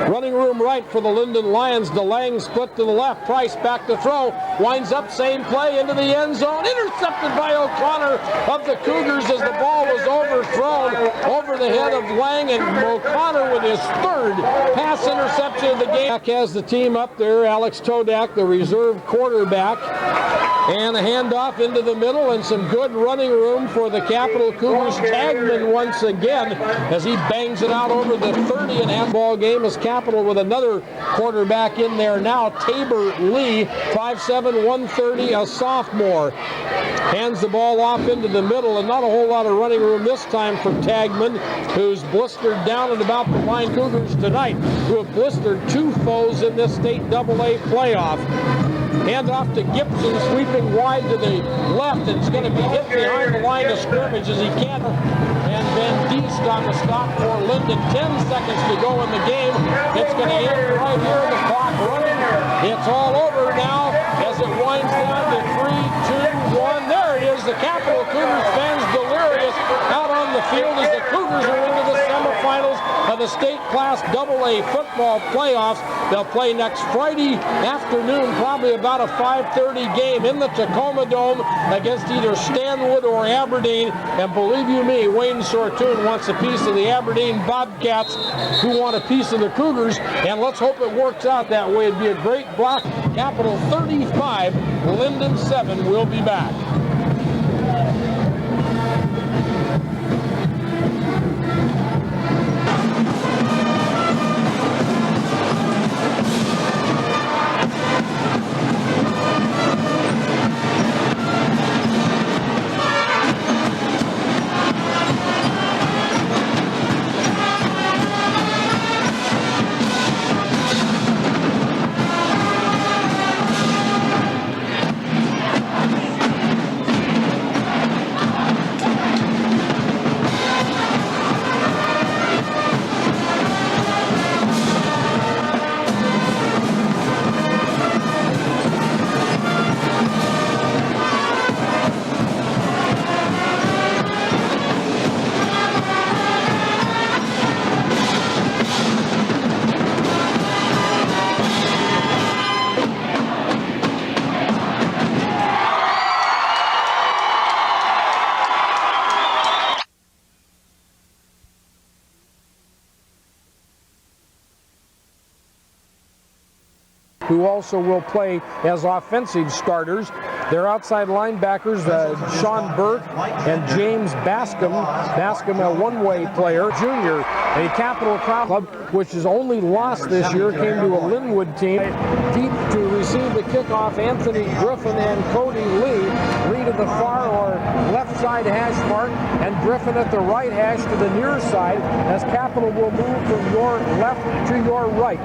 Running room right for the Lynden Lions. DeLang split to the left. Price back to throw. Winds up, same play into the end zone. Intercepted by O'Connor of the Cougars as the ball was overthrown over the head of Lang, and O'Connor with his 3rd pass interception of the game. Has the team up there. Alex Todak, the reserve quarterback. And a handoff into the middle, and some good running room for the Capital Cougars. Tagman once again as he bangs it out over the 30 and handball game as Capital with another quarterback in there now. Tabor Lee, 5'7", 130, a sophomore. Hands the ball off into the middle, and not a whole lot of running room this time for Tagman, who's blistered down at about the line. Cougars tonight, who have blistered 2 foes in this state AA playoff. Hand off to Gibson, sweeping wide to the left, and it's going to be hit behind the line of scrimmage as he can. And Van Diest on the stop for Lynden. 10 seconds to go in the game. It's going to end right here, the clock running. It's all over now as it winds down to 3, 2, 1. There it is, the Capital Cougars fans delirious out on the field as the Cougars are into the semifinals of the state class AA football playoffs. They'll play next Friday afternoon, probably about a 5:30 game in the Tacoma Dome against either Stanwood or Aberdeen. And believe you me, Wayne Sortune wants a piece of the Aberdeen Bobcats, who want a piece of the Cougars, and let's hope it works out that way. It'd be a great block. Capital 35, Lynden 7. We'll be back. who also will play as offensive starters. Their outside linebackers, Sean Burke and James Bascom. Bascom, a one-way player, junior. A Capital Club, which has only lost this year, came to a Lynden team. Deep to receive the kickoff, Anthony Griffin and Cody Lee. Lee to the far or left side hash mark, and Griffin at the right hash to the near side, as Capital will move from your left to your right.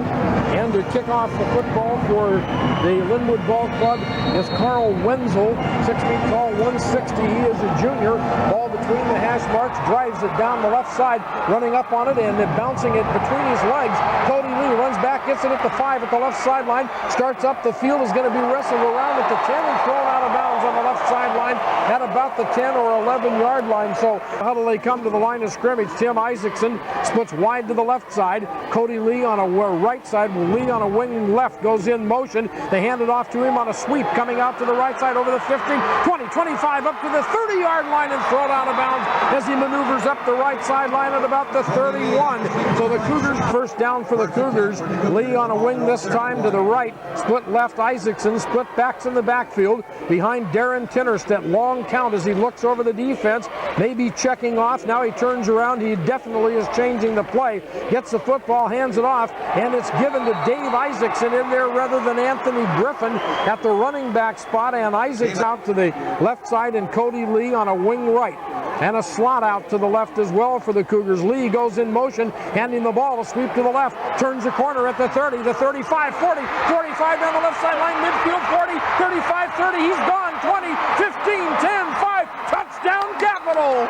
And to kick off the football for the Lynden Ball Club is Carl Wenzel, 6 feet tall, 160. He is a junior. Ball between the hash marks, drives it down the left side, running up on it and bouncing it between his legs. Cody Lee runs back, gets it at the 5 at the left sideline, starts up the field, is going to be wrestled around at the 10 and thrown out of bounds on the left sideline at about the 10 or 11-yard line. So how do they come to the line of scrimmage? Tim Isaacson splits wide to the left side. Cody Lee on a right side. Lee on a wing left goes in motion. They hand it off to him on a sweep, coming out to the right side over the 15, 20, 25, up to the 30-yard line and thrown out of bounds as he maneuvers up the right sideline at about the 31. So the Cougars, first down for the Cougars. Lee on a wing this time to the right. Split left, Isaacson. Split backs in the backfield behind Darren Tinnerstedt. Long count as he looks over the defense. Maybe checking off. Now he turns around. He definitely is changing the play. Gets the football, hands it off, and it's given to Dave Isaacson in there rather than Anthony Griffin at the running back spot. And Isaacson out to the left side and Cody Lee on a wing right. And a slot out to the left as well for the Cougars. Lee goes in motion, handing the ball, a sweep to the left, turns the corner at the 30, the 35, 40, 45 down the left sideline, midfield 40, 35, 30, he's gone, 20, 15, 10, 5, touchdown Capital!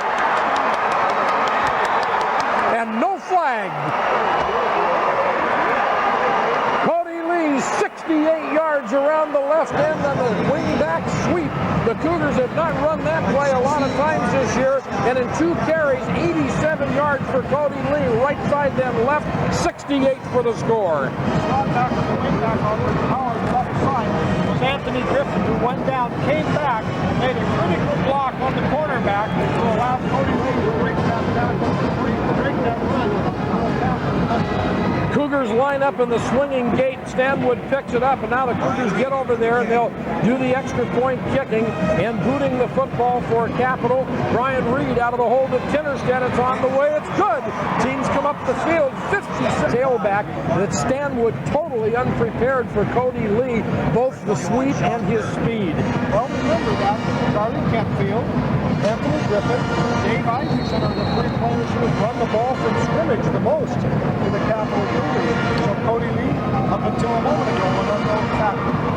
And no flag. Cody Lee, 68 yards around the left end on the wing-back sweep. The Cougars have not run that play a lot of times this year, and in 2 carries, 87 yards for Cody Lee, right side then left, 68 for the score. Shot back to the wing back on the power left side was Anthony Griffin, who went down, came back, and made a critical block on the cornerback to allow Cody Lee to break that tackle, break that run. Cougars line up in the swinging gate. Stanwood picks it up, and now the Cougars get over there, and they'll do the extra point kicking and booting the football for Capital. Brian Reed out of the hold of Tinnerstedt. It's on the way. It's good. Teams come up the field. 56 tailback. That Stanwood totally unprepared for Cody Lee, both the sweep and his speed. Well, remember that Charlie Kentfield, Anthony Griffin, Dave Isaacson are the 3 players who have run the ball from scrimmage the most for the Capital Cougars. So Cody Lee, up until a moment ago, was unknown tackle.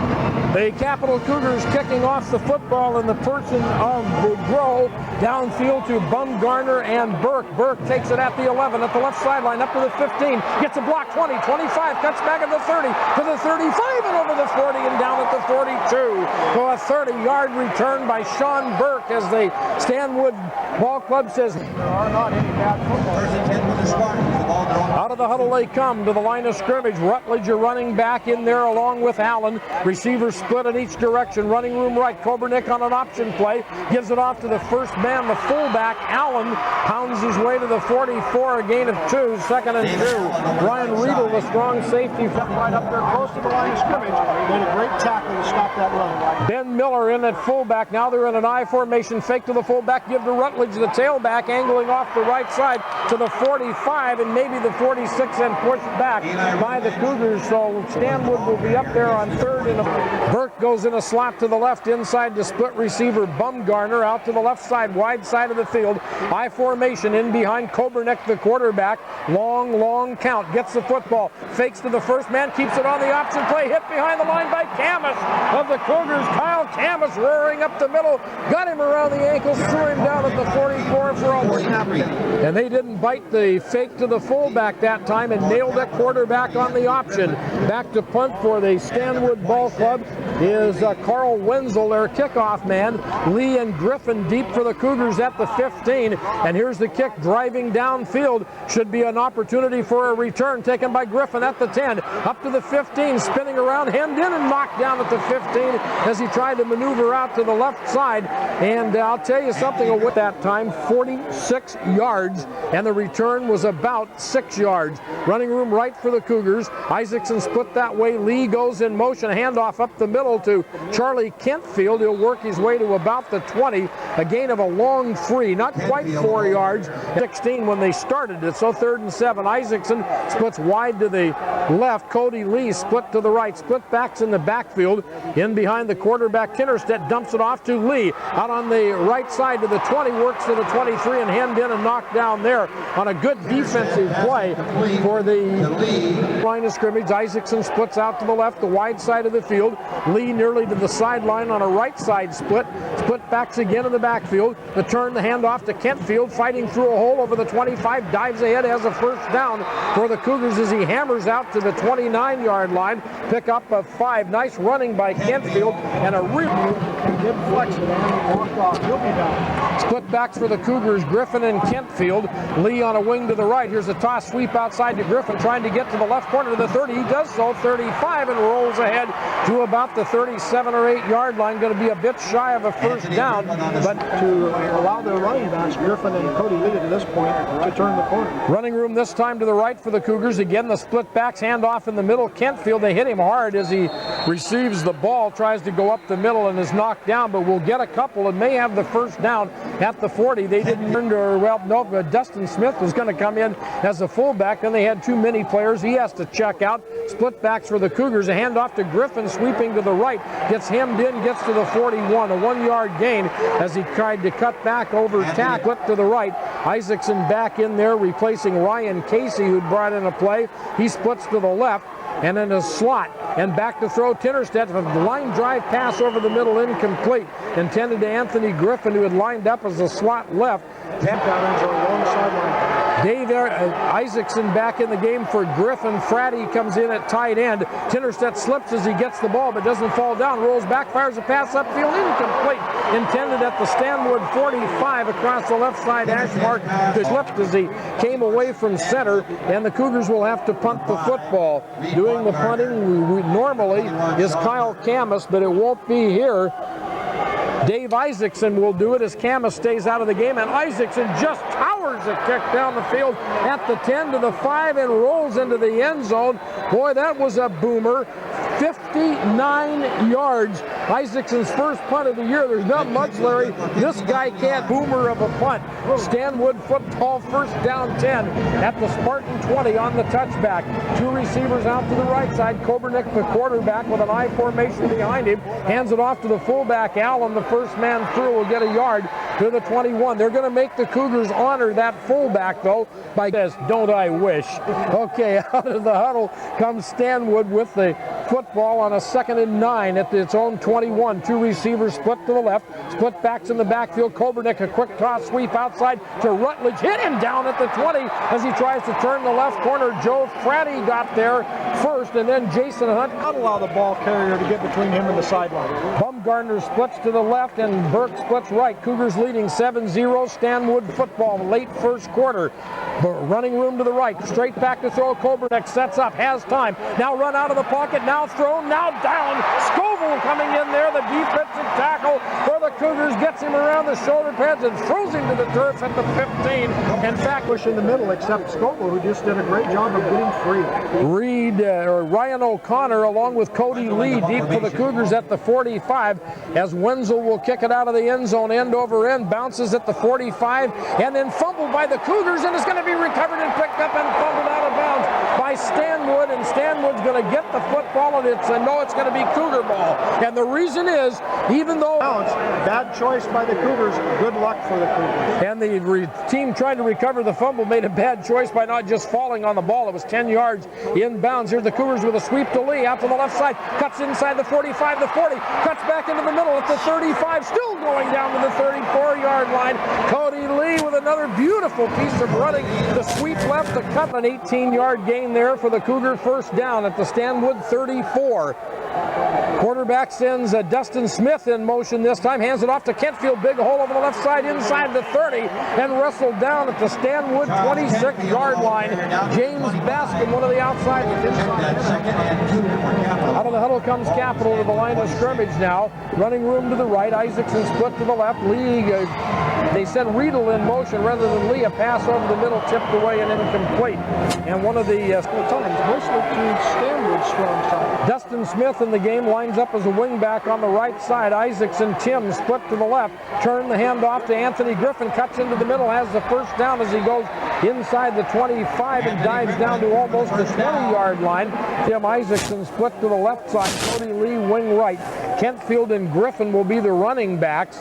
The Capital Cougars kicking off the football in the person of Boudreau. Downfield to Bumgarner and Burke. Burke takes it at the 11, at the left sideline, up to the 15. Gets a block, 20, 25, cuts back at the 30, to the 35, and over the 40, and down at the 42. So a 30-yard return by Sean Burke as the Stanwood Ball Club says there are not any bad footballers. Out of the huddle they come to the line of scrimmage. Rutledge, a running back in there along with Allen. Receivers split in each direction. Running room right. Kobernick on an option play. Gives it off to the first man, the fullback. Allen pounds his way to the 44, a gain of 2, second and 2. Brian Riedel, the strong safety, Right up there close to the line of scrimmage. Made a great tackle to stop that run. Ben Miller in at fullback. Now they're in an I formation. Fake to the fullback. Give to Rutledge, the tailback, angling off the right side to the 45 and maybe the 46, and pushed back by the Cougars. So Stanwood will be up there on third. And Burke goes in a slot to the left inside to split receiver Bumgarner out to the left side, wide side of the field. I formation in behind Kobernick, the quarterback. Long count. Gets the football. Fakes to the first man. Keeps it on the option play. Hit behind the line by Camus of the Cougars. Kyle Camus roaring up the middle. Got him around the ankles. Threw him down at the 44 for a win. And they didn't bite the fake to the fullback that time and nailed that quarterback on the option. Back to punt for the Stanwood Ball Club is Carl Wenzel, their kickoff man. Lee and Griffin deep for the Cougars at the 15. And here's the kick driving downfield. Should be an opportunity for a return taken by Griffin at the 10. Up to the 15, spinning around, hemmed in and knocked down at the 15 as he tried to maneuver out to the left side. And I'll tell you something with that time, 46 yards, and the return was about 6 yards. Running room right for the Cougars. Isaacson split that way. Lee goes in motion, handoff up the middle to Charlie Kentfield. He'll work his way to about the 20. A gain of a long free, not quite 4 yards. 16 when they started it, so 3rd and 7. Isaacson splits wide to the left. Cody Lee split to the right. Split backs in the backfield. In behind the quarterback, Kinnerstedt dumps it off to Lee. Out on the right side to the 20, works to the 23 and hemmed in and knocked down there on a good defensive play for the line of scrimmage. Isaacson splits out to the left, the wide side of the field. Lee nearly to the sideline on a right side split. Split backs again in the backfield. The turn, the handoff to Kentfield, fighting through a hole over the 25, dives ahead, has a first down for the Cougars as he hammers out to the 29-yard line. Pick up a 5. Nice running by Kentfield and a real good flex and walk off. He'll be down. Split backs for the Cougars, Griffin and Kentfield. Lee on a wing to the right. Here's a toss sweep outside to Griffin, trying to get to the left corner to the 30. He does so, 35, and rolls ahead to about the 37 or 8-yard line. Going to be a bit shy of a first down, but to allow their running backs, Griffin and Cody Lee to this point, to turn the corner. Running room this time to the right for the Cougars. Again, the split backs, handoff in the middle. Kentfield, they hit him hard as he receives the ball, tries to go up the middle and is knocked down, but will get a couple and may have the first down at the 40. They didn't turn to, well, no, Dustin Smith was going to come in as a fullback, and they had too many players. He has to check out. Split backs for the Cougars. A handoff to Griffin, sweeping to the right. Gets hemmed in, gets to the 41. A 1-yard gain as he tried to cut back over tack. Flip to the right. Isaacson back in there, replacing Ryan Casey, who brought in a play. He splits to the left. And then a slot, and back to throw Tinnerstedt. A line drive pass over the middle, incomplete. Intended to Anthony Griffin, who had lined up as a slot left. Tap patterns are along the sideline. Dave Isaacson back in the game for Griffin. Fratty comes in at tight end. Tinnerstedt slips as he gets the ball, but doesn't fall down. Rolls back, fires a pass upfield, incomplete. Intended at the Stanwood 45 across the left side hash mark. Slipped as he came away from center, and the Cougars will have to punt the football. Doing the punting normally is Kyle Camus, but it won't be here. Dave Isaacson will do it as Camus stays out of the game, and Isaacson just towers a kick down the field at the 10 to the 5 and rolls into the end zone. Boy, that was a boomer. 59 yards. Isaacson's first punt of the year. There's not much, Larry. This guy can't boomer of a punt. Stanwood football, first down 10 at the Spartan 20 on the touchback. 2 receivers out to the right side. Kobernick, the quarterback, with an I formation behind him, hands it off to the fullback. Allen, the first man through, will get a yard to the 21. They're going to make the Cougars honor that fullback, though, by this. Don't I wish. Okay, out of the huddle comes Stanwood with the football on a 2nd and 9 at its own 21. 2 receivers split to the left. Split backs in the backfield. Kobernick, a quick toss sweep outside to Rutledge. Hit him down at the 20 as he tries to turn the left corner. Joe Fratty got there first, and then Jason Hunt. Not allow the ball carrier to get between him and the sideline. Bumgarner splits to the left, and Burke splits right. Cougars leading 7-0. Stanwood football, late first quarter. Running room to the right. Straight back to throw. Kobernick sets up, has time. Now run out of the pocket. Now thrown, now down. Scoville coming in there. The defensive tackle for the Cougars gets him around the shoulder pads and throws him to the turf at the 15. In fact, push in the middle, except Scoville, who just did a great job of getting free. Ryan O'Connor along with Cody Lee deep for the Cougars at the 45 as Wenzel will kick it out of the end zone, end over end, bounces at the 45 and then fumbled by the Cougars, and is going to be recovered and picked up and fumbled out of bounds by Stanwood, and Stanwood's going to get the football, and it's going to be Cougar ball. And the reason is, even though bad choice by the Cougars, good luck for the Cougars. And the team trying to recover the fumble made a bad choice by not just falling on the ball. It was 10 yards inbounds. Here's the Cougars with a sweep to Lee out to the left side, cuts inside the 45, the 40, cuts back into the middle at the 35, still going down to the 34-yard line. Cody Lee with another beautiful piece of running. The sweep left, the cut, an 18-yard gain there for the Cougar, first down at the Stanwood 34. Quarterback sends Dustin Smith in motion this time, hands it off to Kentfield, big hole over the left side inside the 30, and wrestled down at the Stanwood 26-yard line. James Baskin, one of the outside. Out of the huddle comes Capital to the line of scrimmage now. Running room to the right, Isaacson split to the left. Lee, they sent Riedel in motion rather than Lee. A pass over the middle, tipped away and incomplete. And one of the mostly to Stanwood's strong side. Dustin Smith in the game lines up as a wingback on the right side. Isaacson, Tim split to the left. Turn the handoff to Anthony Griffin. Cuts into the middle, has the first down as he goes inside the 25 and dives down to almost the 20-yard line. Tim Isaacson split to the left side. Cody Lee wing right. Kentfield and Griffin will be the running backs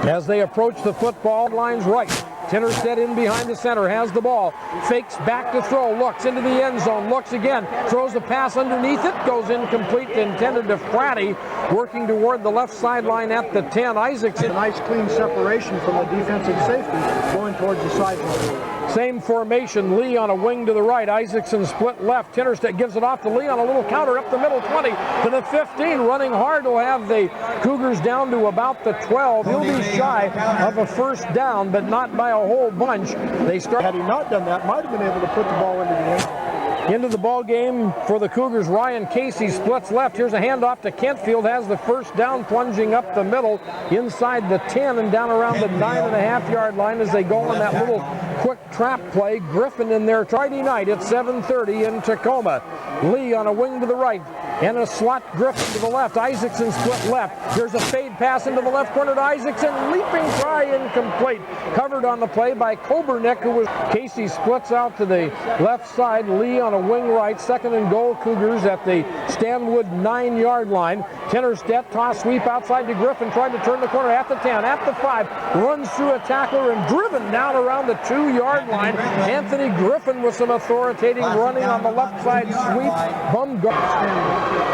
as they approach the football lines right. Tinnerstedt in behind the center, has the ball, fakes back to throw, looks into the end zone, looks again, throws a pass underneath it, goes incomplete, intended to Fratty, working toward the left sideline at the 10. Isaacson. A nice clean separation from the defensive safety going towards the sideline. Same formation, Lee on a wing to the right, Isaacson split left, Tinnerstedt gives it off to Lee on a little counter up the middle, 20 to the 15, running hard to have the Cougars down to about the 12. He'll be shy of a first down, but not by a whole bunch. They start. Had he not done that, might have been able to put the ball into the end. Into the ball game for the Cougars, Ryan Casey splits left. Here's a handoff to Kentfield, has the first down, plunging up the middle inside the 10 and down around the 9.5-yard line as they go on that little quick trap play. Griffin in there Friday night at 7:30 in Tacoma. Lee on a wing to the right and a slot Griffin to the left. Isaacson split left. Here's a fade pass into the left corner to Isaacson. Leaping try incomplete. Covered on the play by Kobernick, who was. Casey splits out to the left side. Lee on a wing right. Second and goal Cougars at the Stanwood 9-yard line. Tinnerstedt toss sweep outside to Griffin. Tried to turn the corner at the 10, at the 5. Runs through a tackler and driven down around the 2-yard line. Anthony Griffin with some authoritative running on the left side sweep.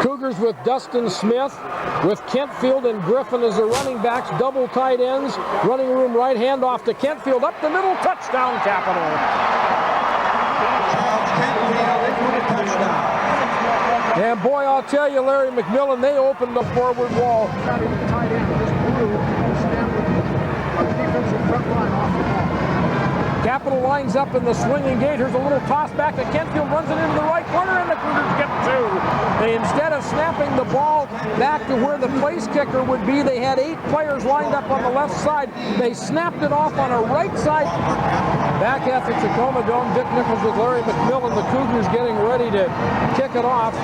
Cougars with Dustin Smith, with Kentfield and Griffin as the running backs, double tight ends. Running room right, hand off to Kentfield, up the middle, touchdown Capital. And boy, I'll tell you, Larry McMillan, they opened the forward wall. Tight end just blew Stanwood defensive front line off the ball. Capital lines up in the swinging gate. Here's a little toss back to Kentfield, runs it into the right corner, and the Cougars get two. They, instead of snapping the ball back to where the place kicker would be, they had 8 players lined up on the left side. They snapped it off on a right side. Back at the Tacoma Dome, Dick Nichols with Larry McMillan. The Cougars getting ready to kick it off.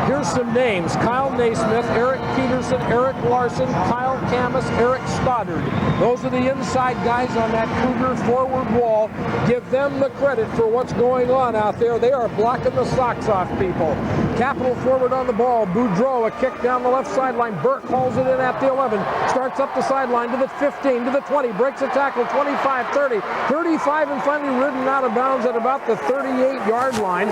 Here's some names: Kyle Naismith, Eric Peterson, Eric Larson, Kyle Camus, Eric Stoddard. Those are the inside guys on that Cougar forward wall. Give them the credit for what's going on out there. They are blocking the socks off people. Capital forward on the ball. Boudreau, a kick down the left sideline. Burke hauls it in at the 11. Starts up the sideline to the 15, to the 20. Breaks a tackle, 25, 30, 35, and finally ridden out of bounds at about the 38-yard line.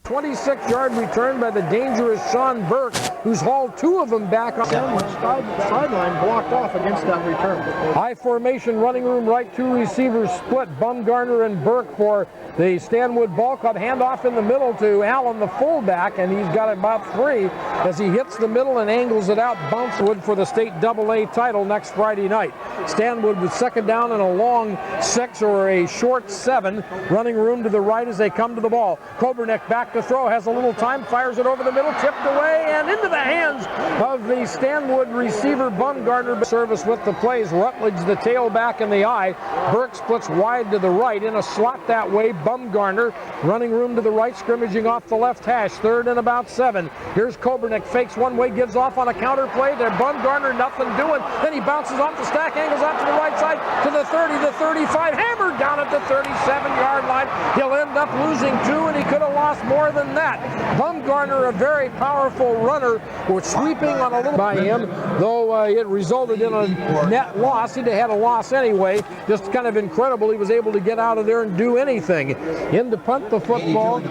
26-yard return by the dangerous Sean Burke, who's hauled 2 of them back on the sideline, blocked off against that return. High formation, running room right, 2 receivers split. Bumgarner and Burke for the Stanwood Ball Club. Handoff in the middle to Allen, the fullback, and he's got about 3 as he hits the middle and angles it out. Bouncewood for the state AA title next Friday night. Stanwood with second down and a long 6 or a short 7. Running room to the right as they come to the ball. Kobernick back to throw, has a little time, fires it over the middle, tipped away and into the hands of the Stanwood receiver Bumgarner. Service with the plays. Rutledge the tailback in the eye. Burke splits wide to the right in a slot that way. Bumgarner running room to the right, scrimmaging off the left hash. 3rd and about 7. Here's Kobernick, fakes one way, gives off on a counter play to Bumgarner, nothing doing. Then he bounces off the stack, angles out to the right side to the 30, the 35, hammered down at the 37-yard line. He'll end up losing 2, and he could have lost more than that. Bumgarner, a very powerful runner, was sweeping on a little by him, though it resulted in a net loss. He'd have had a loss anyway. Just kind of incredible he was able to get out of there and do anything. In to punt the football,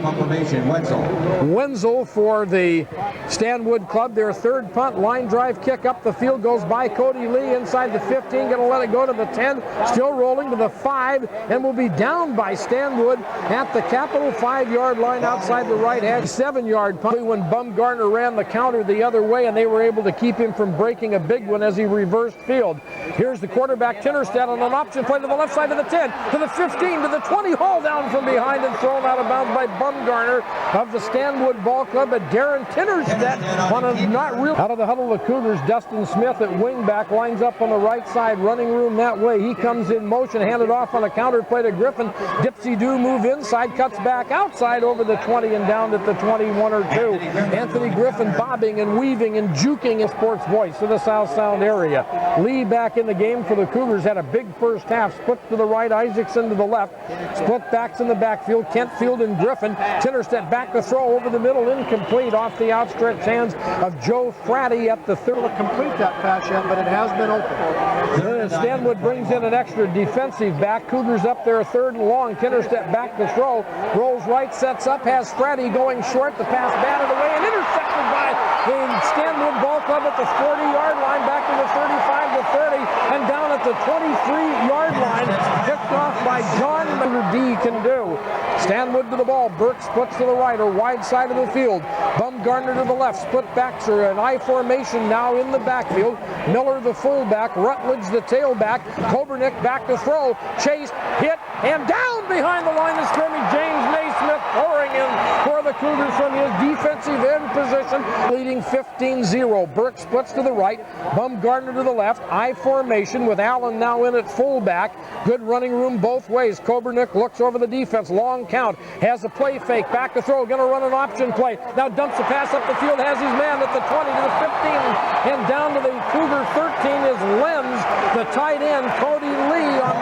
Wenzel for the Stanwood Club. Their 3rd punt, line drive kick up the field, goes by Cody Lee inside the 15, going to let it go to the 10, still rolling to the 5, and will be down by Stanwood at the Capital 5-yard line outside the right hash. 7-yard punt when Bumgarner ran the counter the other way, and they were able to keep him from breaking a big one as he reversed field. Here's the quarterback, Tinnerstedt, on an option play to the left side of the 10, to the 15, to the 20, hauled down from behind and thrown out of bounds by Bumgarner of the Stanwood Ball Club. But Darren Tinnerstedt on a not real. Out of the huddle, the Cougars, Dustin Smith at wingback lines up on the right side, running room that way. He comes in motion, handed off on a counter play to Griffin. Dipsy-do move inside, cuts back outside over the 20 and down at the 21 or 2. Anthony Griffin bobbing and weaving and juking in Sports Voice to the South Sound area. Lee back in the game for the Cougars, had a big first half, split to the right, Isaacson to the left, split backs in the backfield, Kentfield and Griffin. Tinnerstedt back to throw over the middle, incomplete off the outstretched hands of Joe Fratty at the 3rd. Complete that pass yet, but it has been open. Stanwood brings in an extra defensive back. Cougars up there 3rd and long. Tinnerstedt back to throw, rolls right, sets up, has Fratty going short. The pass batted away and intercepted by the Stanwood Ball Club at the 40-yard line, back to the 35 to 30, and down at the 23-yard line, picked off by John D can do. Stanwood to the ball. Burke splits to the right or wide side of the field. Bumgarner to the left. Split backs are an I formation now in the backfield. Miller the fullback. Rutledge the tailback. Kobernick back to throw. Chase, hit, and down behind the line of scrimmage. James Naismith pouring in for the Cougars from his defensive end position, leading 15-0. Burke splits to the right. Bumgarner to the left. I formation with Allen now in at fullback. Good running room both ways. Kobernick looks over the defense. Long count. Has a play fake. Back to throw. Going to run an option play. Now dumps the pass up the field. Has his man at the 20 to the 15. And down to the Cougar 13 is Lenz, the tight end. Cody Lee on...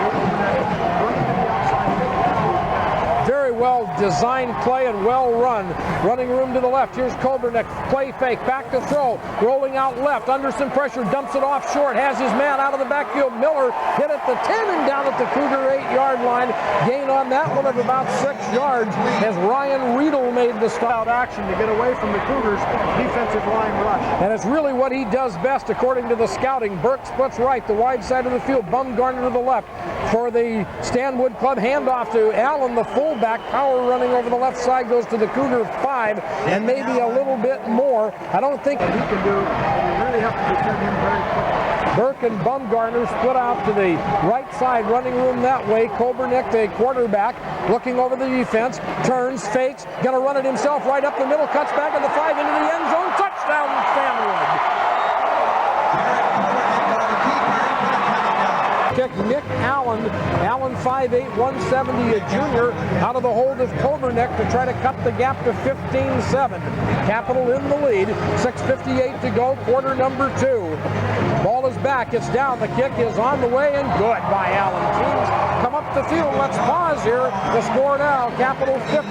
Very well designed play and well run. Running room to the left. Here's Kobernick. Play fake. Back to throw. Rolling out left. Under some pressure. Dumps it off short. Has his man out of the backfield. Miller hit at the 10 and down at the Cougar 8-yard line. Gain on that one of about 6 yards as Ryan Riedel made the stop. Action to get away from the Cougars' defensive line rush. And it's really what he does best according to the scouting. Burke splits right. The wide side of the field. Bumgarner to the left. For the Stanwood Club, handoff to Allen, the fullback. Power running over the left side goes to the Cougar 5 and maybe a little bit more. I don't think he can do, and you really have to defend him very quickly. Burke and Bumgarner split out to the right side, running room that way. Kobernick, the quarterback, looking over the defense, turns, fakes, gonna run it himself right up the middle, cuts back at the 5 into the end zone. Touchdown, Stanwood! Kick Nick Allen. Allen 5'8", 170, a junior, out of the hold of Kobernick to try to cut the gap to 15-7. Capital in the lead. 6:58 to go, quarter number 2. Ball is back. It's down. The kick is on the way and good by Allen. Teams come up the field. Let's pause here. The score now, Capital 15,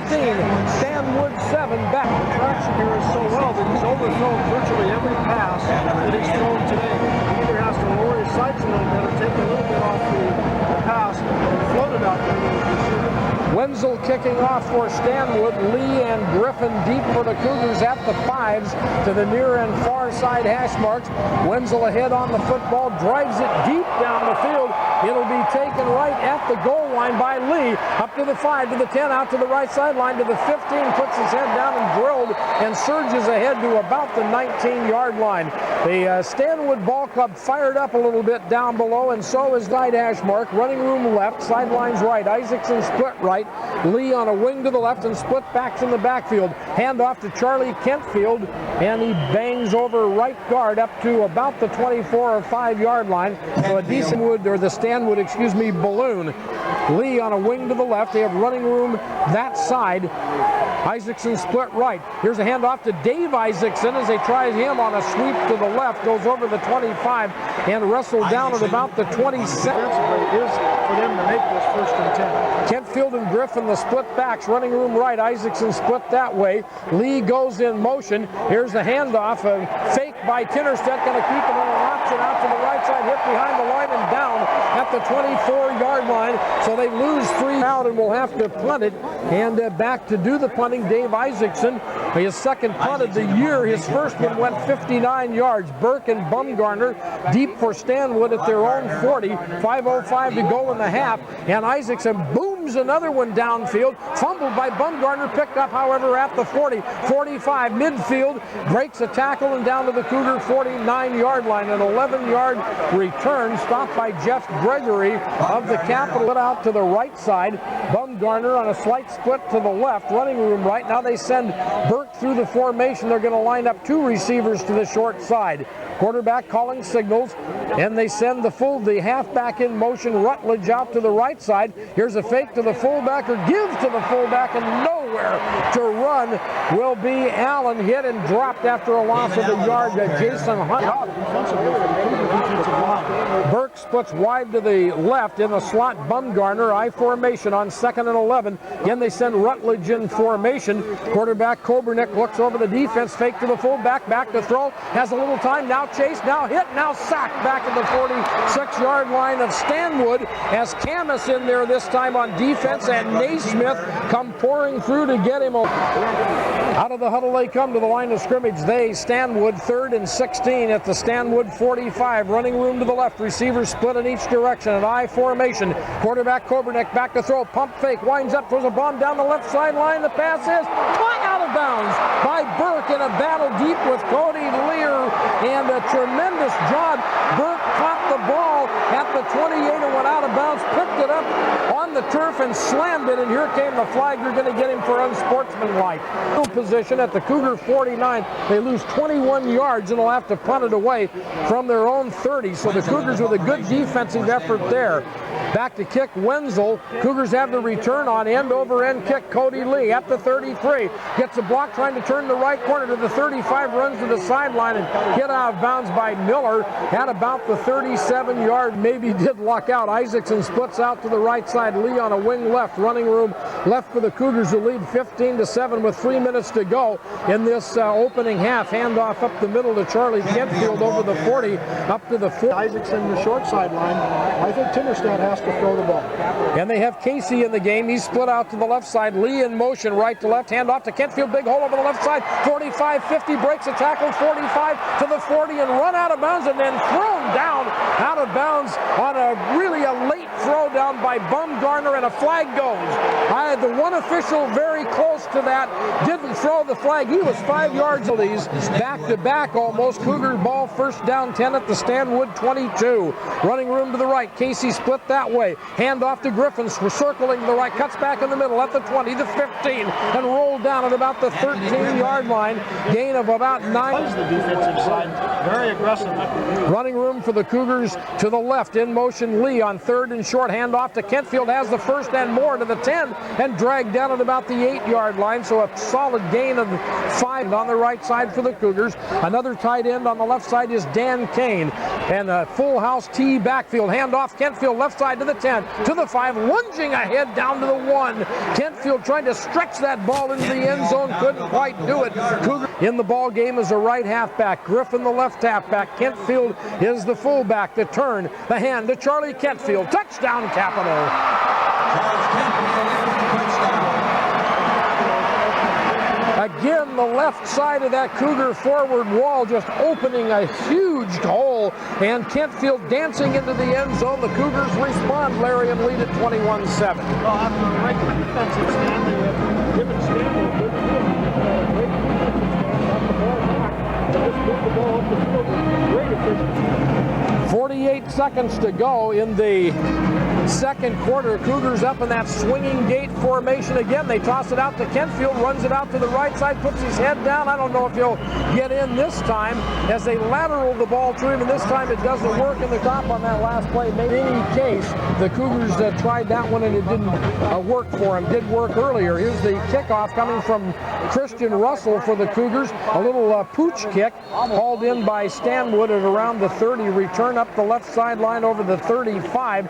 Stanwood 7 back. The traction here is so well that he's overthrown virtually every pass that he's thrown today. He either has to lower his sights a little bit or take a little bit off the pass and float it out there. Wenzel kicking off for Stanwood. Lee and Griffin deep for the Cougars at the 5s to the near and far side hash marks. Wenzel ahead on the football, drives it deep down the field. It'll be taken right at the goal line by Lee. Up to the 5, to the 10, out to the right sideline, to the 15, puts his head down and drilled and surges ahead to about the 19-yard line. The Stanwood Ball Club fired up a little bit down below, and so is Light hash mark. Running room left, sidelines right. Isaacson split right. Lee on a wing to the left and split backs in the backfield. Hand off to Charlie Kentfield, and he bangs over right guard up to about the 24 or 5-yard line. So a decent Stanwood, balloon. Lee on a wing to the left. They have running room that side. Isaacson split right. Here's a handoff to Dave Isaacson as they try him on a sweep to the left. Goes over the 25 and wrestled down at about the 27. Is for them to make this 1st and 10. Kentfield and Griffin, the split backs, running room right. Isaacson split that way. Lee goes in motion. Here's the handoff. A fake by Tinnerstedt, going to keep it on an option out to the right side, hit behind the line and down at the 24-yard line. So they lose 3 out and will have to punt it. And back to do the punting, Dave Isaacson. His second punt of the year. His first one went 59 yards. Burke and Bumgarner deep for Stanwood at their own 40. 5:05 to go in the half. And Isaacson booms another one downfield. Fumbled by Bumgarner. Picked up, however, at the 40. 45 midfield. Breaks a tackle and down to the Cougar 49-yard line. An 11-yard return stopped by Jeff Gregory of the Capitol. Put out to the right side. Bumgarner on a slight split to the left. Running room right. Now they send Burke through the formation. They're going to line up 2 receivers to the short side. Quarterback calling signals, and they send the halfback in motion. Rutledge out to the right side. Here's a fake to the fullback, or give to the fullback, and nowhere to run will be Allen. Hit and dropped after a loss of a yard. Jason Hunt. Burke splits wide to the left in the slot. Bumgarner I formation on 2nd and 11. Again, they send Rutledge in formation. Quarterback Kobernick looks over the defense. Fake to the fullback. Back to throw. Has a little time. Now chase. Now hit. Now sacked back at the 46-yard line of Stanwood. As Camus in there this time on defense, and Naismith come pouring through to get him. Out of the huddle they come to the line of scrimmage. Stanwood, 3rd and 16 at the Stanwood 45. Running room to the left. Receivers split in each direction. An I formation. Quarterback Kobernick back to throw. Pump fake. Winds up. Throws a bomb down the left sideline. The pass is caught out of bounds by Burke in a battle deep with Cody Lear. And a tremendous job. Burke caught the ball at the 28 and went out of bounds. Picked it up on the turf and slammed it. And here came the flag. You're going to get him for unsportsmanlike. Position at the Cougar 49. They lose 21 yards and will have to punt it away from their own 30. So the Cougars with a good defensive effort there. Back to kick Wenzel. Cougars have the return on end-over-end kick. Cody Lee at the 33. Gets a block trying to turn the right corner to the 35. Runs to the sideline and hit out of bounds by Miller at about the 37-yard. Maybe did luck out. Isaacson splits out to the right side. Lee on a wing left. Running room left for the Cougars, who lead 15-7 with 3 minutes to go in this opening half. Handoff up the middle to Charlie Kentfield over the 40 up to the 40. Isaacson, the short sideline. I think Timmerstadt has to throw the ball. And they have Casey in the game. He's split out to the left side. Lee in motion, right to left. Hand off to Kentfield. Big hole over the left side. 45-50. Breaks a tackle. 45 to the 40 and run out of bounds, and then thrown down out of bounds on a late throw down by Bumgarner, and a flag goes. I had the one official very close to that. Didn't throw the flag. He was 5 yards. These back-to-back almost. Cougar ball, first down 10 at the Stanwood 22. Running room to the right. Casey split that way. Hand off to Griffins for circling the right. Cuts back in the middle at the 20, the 15, and rolled down at about the 13-yard line. Gain of about 9. The defensive side, very aggressive. Running room for the Cougars to the left. In motion Lee on 3rd and short. Hand off to Kentfield. Has the first and more to the 10 and dragged down at about the 8-yard line. So a solid gain of 5 on the right side for the Cougars. Another tight end on the left side is Dan Kane. And a full house T backfield. Hand off Kentfield left side to the 10, to the 5, lunging ahead down to the 1. Kentfield trying to stretch that ball into the end zone. Couldn't quite do it. Cougar in the ball game is a right halfback. Griffin the left halfback. Kentfield is the fullback. The turn, the hand to Charlie Kentfield. Touchdown Capital. Again, the left side of that Cougar forward wall just opening a huge hole, and Kentfield dancing into the end zone. The Cougars respond, Larry, and lead at 21-7. Well, after a great defensive stand, they have given Stanwood good great defensive stand, got the ball back, and just moved the ball up the field with great efficiency. 48 seconds to go in the second quarter. Cougars up in that swinging gate formation again. They toss it out to Kentfield, runs it out to the right side, puts his head down. I don't know if he'll get in this time as they lateral the ball to him, and this time it doesn't work in the top on that last play. Maybe in any case, the Cougars tried that one and it didn't work for him. Did work earlier. Here's the kickoff coming from Christian Russell for the Cougars. A little pooch kick hauled in by Stanwood at around the 30. Return up the left sideline over the 35.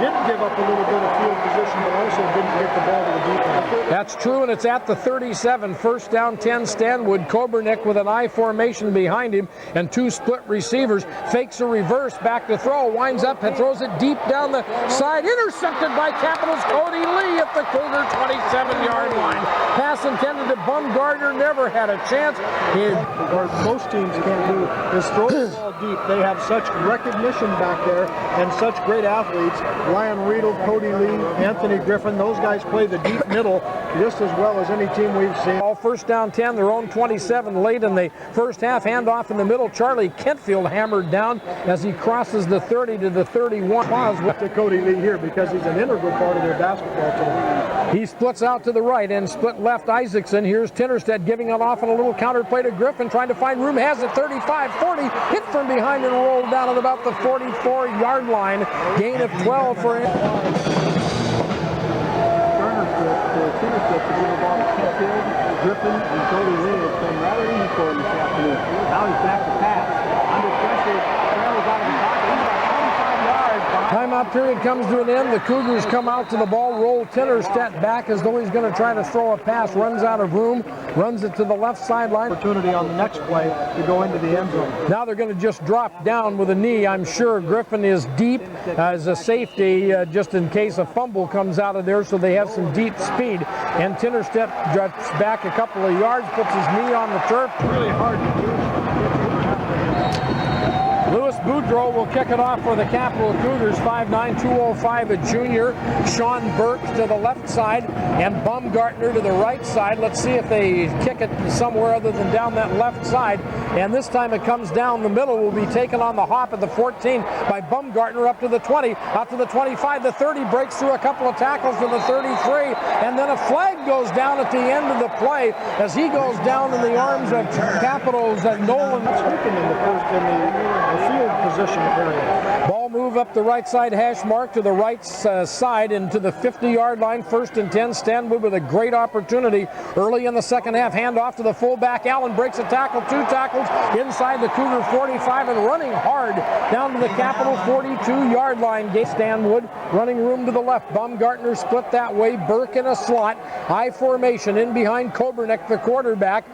didn't give up a little bit of field position, but also didn't get the ball to the defense. That's true, and it's at the 37. First down 10, Stanwood. Kobernick with an I formation behind him and two split receivers. Fakes a reverse, back to throw, winds up and throws it deep down the side. Intercepted by Capital's Cody Lee at the Cougar 27-yard line. Pass intended to Bumgardner, never had a chance. Or most teams can't do is throw the ball deep. They have such recognition back there and such great athletes. Ryan Riedel, Cody Lee, Anthony Griffin, those guys play the deep middle just as well as any team we've seen. All first down 10, their own 27 late in the first half. Handoff in the middle. Charlie Kentfield hammered down as he crosses the 30 to the 31. To Cody Lee here because he's an integral part of their basketball team. He splits out to the right and split left Isaacson. Here's Tinnerstedt giving it off on a little counterplay to Griffin, trying to find room. Has it 35, 40, hit from behind and rolled down at about the 44-yard line. Gain of 12 for him. Tinnerstedt to give the ball to Kentfield, Griffin, and Cody Lee. It's been rather easy for him this afternoon. Now he's back to pass. Under pressure, trails out of the pocket. He's about 25 yards. Timeout period comes to an end. The Cougars come out to the ball, roll Tinnerstedt back as though he's going to try to throw a pass. Runs out of room, runs it to the left sideline. Opportunity on the next play to go into the end zone. Now they're going to just drop down with a knee. I'm sure Griffin is deep as a safety just in case a fumble comes out of there, so they have some deep speed. And Tinnerstedt drops back a couple of yards, puts his knee on the turf. Really hard to do. Lewis Boudreau will kick it off for the Capital Cougars. 5'9", 205, a junior. Sean Burke to the left side and Bumgartner to the right side. Let's see if they kick it somewhere other than down that left side. And this time it comes down the middle. Will be taken on the hop at the 14 by Bumgartner up to the 20, out to the 25, the 30, breaks through a couple of tackles to the 33, and then a flag goes down at the end of the play as he goes down in the arms of Capital's Nolan. Speaking in the first in the field position area. Ball move up the right side hash mark to the right side into the 50-yard line. 1st and 10. Stanwood with a great opportunity early in the second half. Hand off to the fullback. Allen breaks a tackle, 2 tackles inside the Cougar 45 and running hard down to the Capital 42-yard line. Stanwood running room to the left. Bumgartner split that way. Burke in a slot. I formation in behind Kobernick, the quarterback.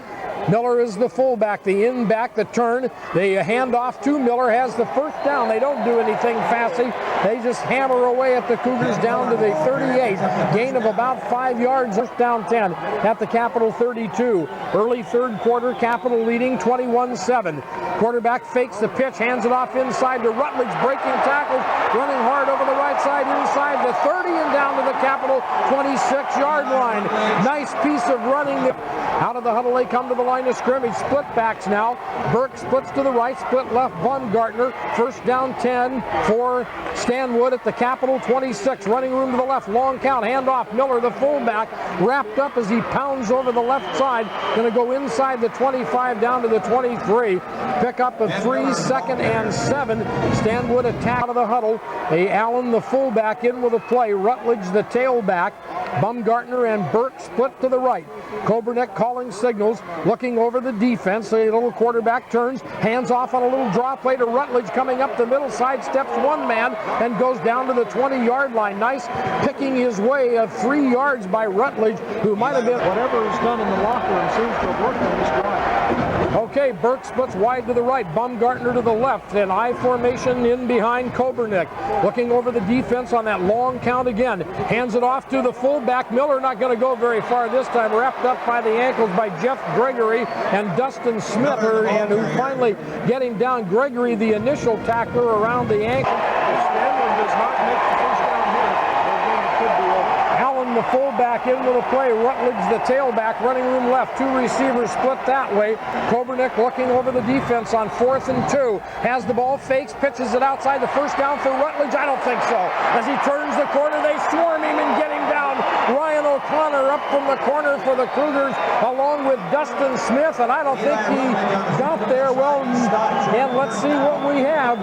Miller is the fullback, the in back, the turn. They hand off to Miller, has the first down. They don't do anything fancy. They just hammer away at the Cougars down to the 38. Gain of about 5 yards, first down 10 at the Capital 32. Early third quarter, Capital leading 21-7. Quarterback fakes the pitch, hands it off inside to Rutledge, breaking tackles, running hard over the right side, inside the 30 and down to the Capital 26-yard line. Nice piece of running. Out of the huddle, they come to the line of scrimmage. Split backs now. Burke splits to the right, split left. Bumgartner. First down 10 for Stanwood at the Capital 26. Running room to the left. Long count. Handoff. Miller, the fullback, wrapped up as he pounds over the left side. Going to go inside the 25 down to the 23. Pick up of 3, 2nd and 7. Stanwood attack out of the huddle. Allen, the fullback, in with a play. Rutledge, the tailback. Bumgartner and Burke split to the right. Kobernick calling signals, looking over the defense. The little quarterback turns, hands off on a little draw play to Rutledge, coming up the middle side, steps one man and goes down to the 20-yard line. Nice picking his way of 3 yards by Rutledge, who might have been whatever he's done in the locker room seems to have worked on this drive. Okay, Burke splits wide to the right, Bumgartner to the left, and I formation in behind Kobernick. Looking over the defense on that long count again. Hands it off to the fullback. Miller not going to go very far this time. Wrapped up by the ankles by Jeff Gregory and Dustin Smith, and who finally getting down. Gregory, the initial tackler, around the ankle. Stanwood does not make the first down here. It could be over. Allen, the fullback, in with a play. Rutledge, the tailback, running room left. 2 receivers split that way. Kobernick looking over the defense on 4th and 2. Has the ball, fakes, pitches it outside. The first down for Rutledge? I don't think so. As he turns the corner, they swarm him and get him down. Ryan O'Connor up from the corner for the Cougars, along with Dustin Smith, and I don't think he got there. Well, and let's see what we have.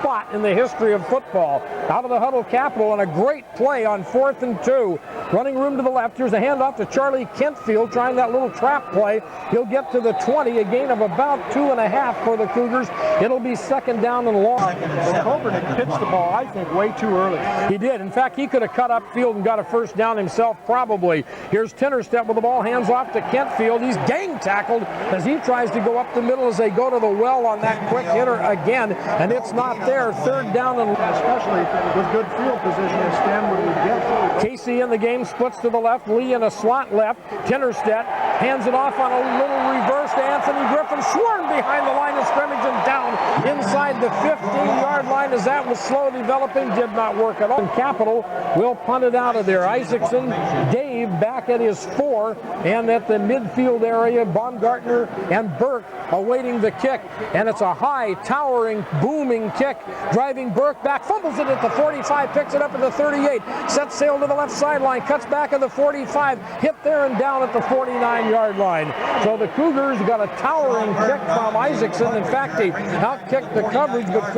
spot in the history of football. Out of the huddle, Capital, and a great play on 4th and 2. Running room to the left. Here's a handoff to Charlie Kentfield, trying that little trap play. He'll get to the 20, a gain of about 2.5 for the Cougars. It'll be second down and long. Coburnick pitched the ball, I think, way too early. He did. In fact, he could have cut upfield and got a first down himself, probably. Here's Tinnerstedt with the ball, hands off to Kentfield. He's gang tackled as he tries to go up the middle as they go to the well on that quick hitter again, and it's not there. Third down and especially with good field position as Stanwood would get. Casey in the game, splits to the left. Lee in a slot left. Tinnerstedt hands it off on a little reverse to Anthony Griffin. Swarmed behind the line of scrimmage and down inside the 15-yard line as that was slow developing. Did not work at all. And Capital will punt it out of there. Isaacson, Dave back at his 4, and at the midfield area, Baumgartner and Burke awaiting the kick. And it's a high, towering, booming kick. Driving Burke back, fumbles it at the 45, picks it up at the 38, sets sail to the left sideline, cuts back at the 45, hit there and down at the 49-yard line. So the Cougars got a towering kick from Isaacson. In fact, he outkicked the coverage, but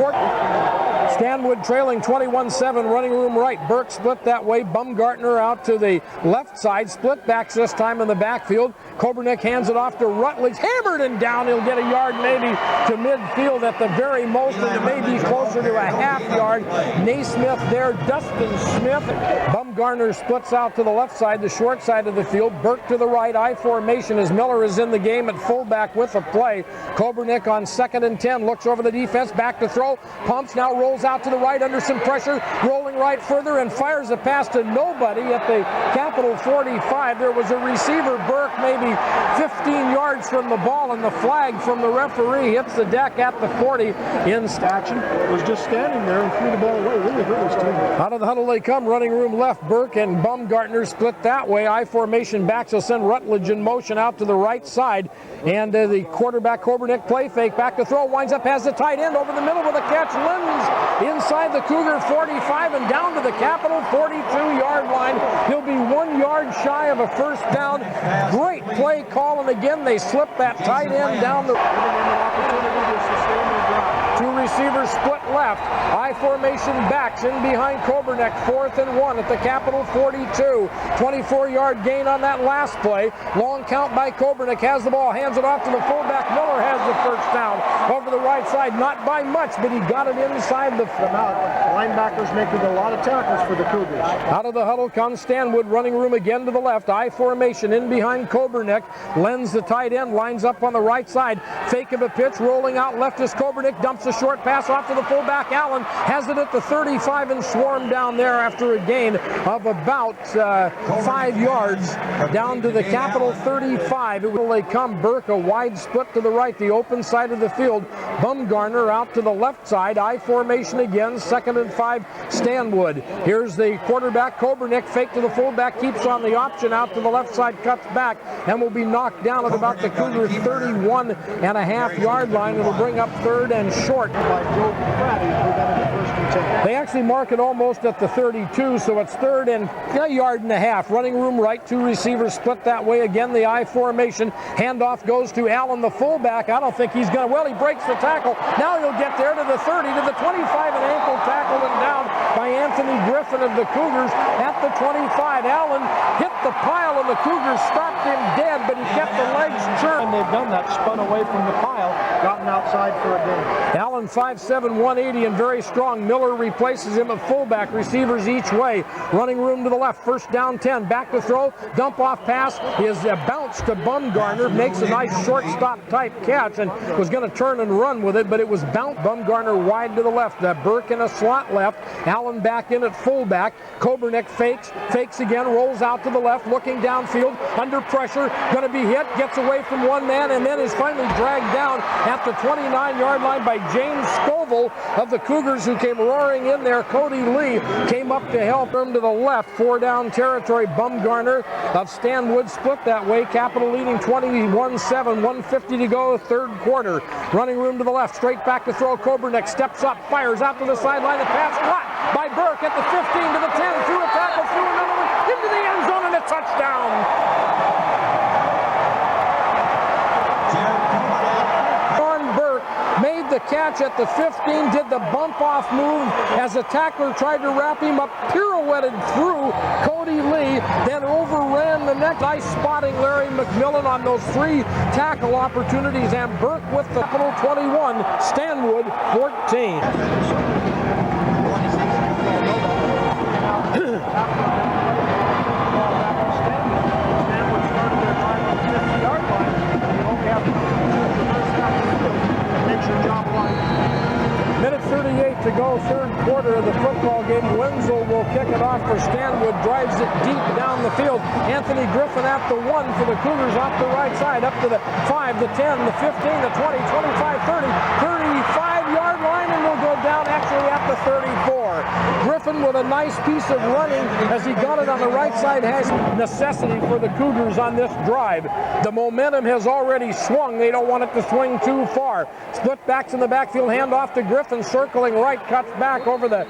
Stanwood trailing 21-7, running room right. Burke split that way. Baumgartner out to the left side. Split backs this time in the backfield. Kobernick hands it off to Rutledge. Hammered and down. He'll get a yard maybe to midfield at the very most, and it may be closer to a half yard. Naismith there. Dustin Smith. Baumgartner splits out to the left side, the short side of the field. Burke to the right. I formation as Miller is in the game at fullback with a play. Kobernick on 2nd and 10. Looks over the defense. Back to throw. Pumps now, rolls out to the right under some pressure, rolling right further and fires a pass to nobody at the Capital 45. There was a receiver, Burke, maybe 15 yards from the ball, and the flag from the referee hits the deck at the 40 in action. Was just standing there and threw the ball away. Really hurt his team. Out of the huddle they come, running room left. Burke and Baumgartner split that way. I formation backs will send Rutledge in motion out to the right side, and the quarterback Kobernick play fake, back to throw, winds up, has the tight end over the middle with a catch. Lynden inside the Cougar 45 and down to the Capital 42-yard line. He'll be 1 yard shy of a first down. Great play call, and again they slip that tight end down the two receivers split left. I formation backs in behind Kobernick. 4th and 1 at the Capital 42. 24-yard gain on that last play. Long count by Kobernick. Has the ball, hands it off to the fullback. Miller has the first down over the right side. Not by much, but he got it inside the linebackers making a lot of tackles for the Cougars. Out of the huddle comes Stanwood, running room again to the left. I formation in behind Kobernick. Lends the tight end, lines up on the right side. Fake of a pitch, rolling out left is Kobernick. Dumps a short pass off to the fullback. Allen has it at the 35 and swarmed down there after a gain of about 5 yards down to the Capital 35. It will they come. Burke, a wide split to the right, the open side of the field. Baumgartner out to the left side. I formation again. 2nd and 5, Stanwood. Here's the quarterback, Kobernick. Fake to the fullback, keeps on the option out to the left side, cuts back, and will be knocked down at about the Cougar 31.5-yard line. It'll bring up 3rd and short. They actually mark it almost at the 32, so it's 3rd and a yard and a half. Running room right, 2 receivers split that way. Again, the I formation. Handoff goes to Allen, the fullback. I don't think he's going to, well, he breaks the tackle. Now he'll get there to the 30, to the 25, and ankle tackled and down by Anthony Griffin of the Cougars at the 25. Allen hit the pile, and the Cougars stopped him dead, but he kept the legs churned. And they've done that, spun away from the pile, gotten outside for a gain. Allen 5'7", 180, and very strong. Miller replaces him at fullback. Receivers each way. Running room to the left. First down 10. Back to throw. Dump off pass is a bounce to Baumgartner. Makes a nice shortstop type catch and was going to turn and run with it, but it was bounced. Baumgartner wide to the left. Burke in a slot left. Allen back in at fullback. Kobernick fakes again, rolls out to the left, looking downfield, under pressure, going to be hit, gets away from one man, and then is finally dragged down at the 29-yard line by James Scoville of the Cougars, who came roaring in there. Cody Lee came up to help him to the left. 4 down territory. Baumgartner of Stanwood split that way. Capital leading 21-7, 1:50 to go, 3rd quarter. Running room to the left, straight back to throw. Kobernick steps up, fires out to the sideline. The pass caught by Burke at the 15 to the 10, through a tackle, through another one, into the end zone, and a touchdown. Made the catch at the 15, did the bump-off move as a tackler tried to wrap him up, pirouetted through Cody Lee, then overran the next. Nice spotting Larry McMillan on those 3 tackle opportunities, and Burke with the Capital 21, Stanwood 14. Minute 38 to go, third quarter of the football game. Wenzel will kick it off for Stanwood, drives it deep down the field. Anthony Griffin at the 1 for the Cougars off the right side, up to the 5, the 10, the 15, the 20, 25, 30, 35-yard line, and will go down actually at the 34. Griffin with a nice piece of running as he got it on the right side has necessity for the Cougars on this drive. The momentum has already swung. They don't want it to swing too far. Split backs in the backfield, hand off to Griffin, circling right, cuts back over the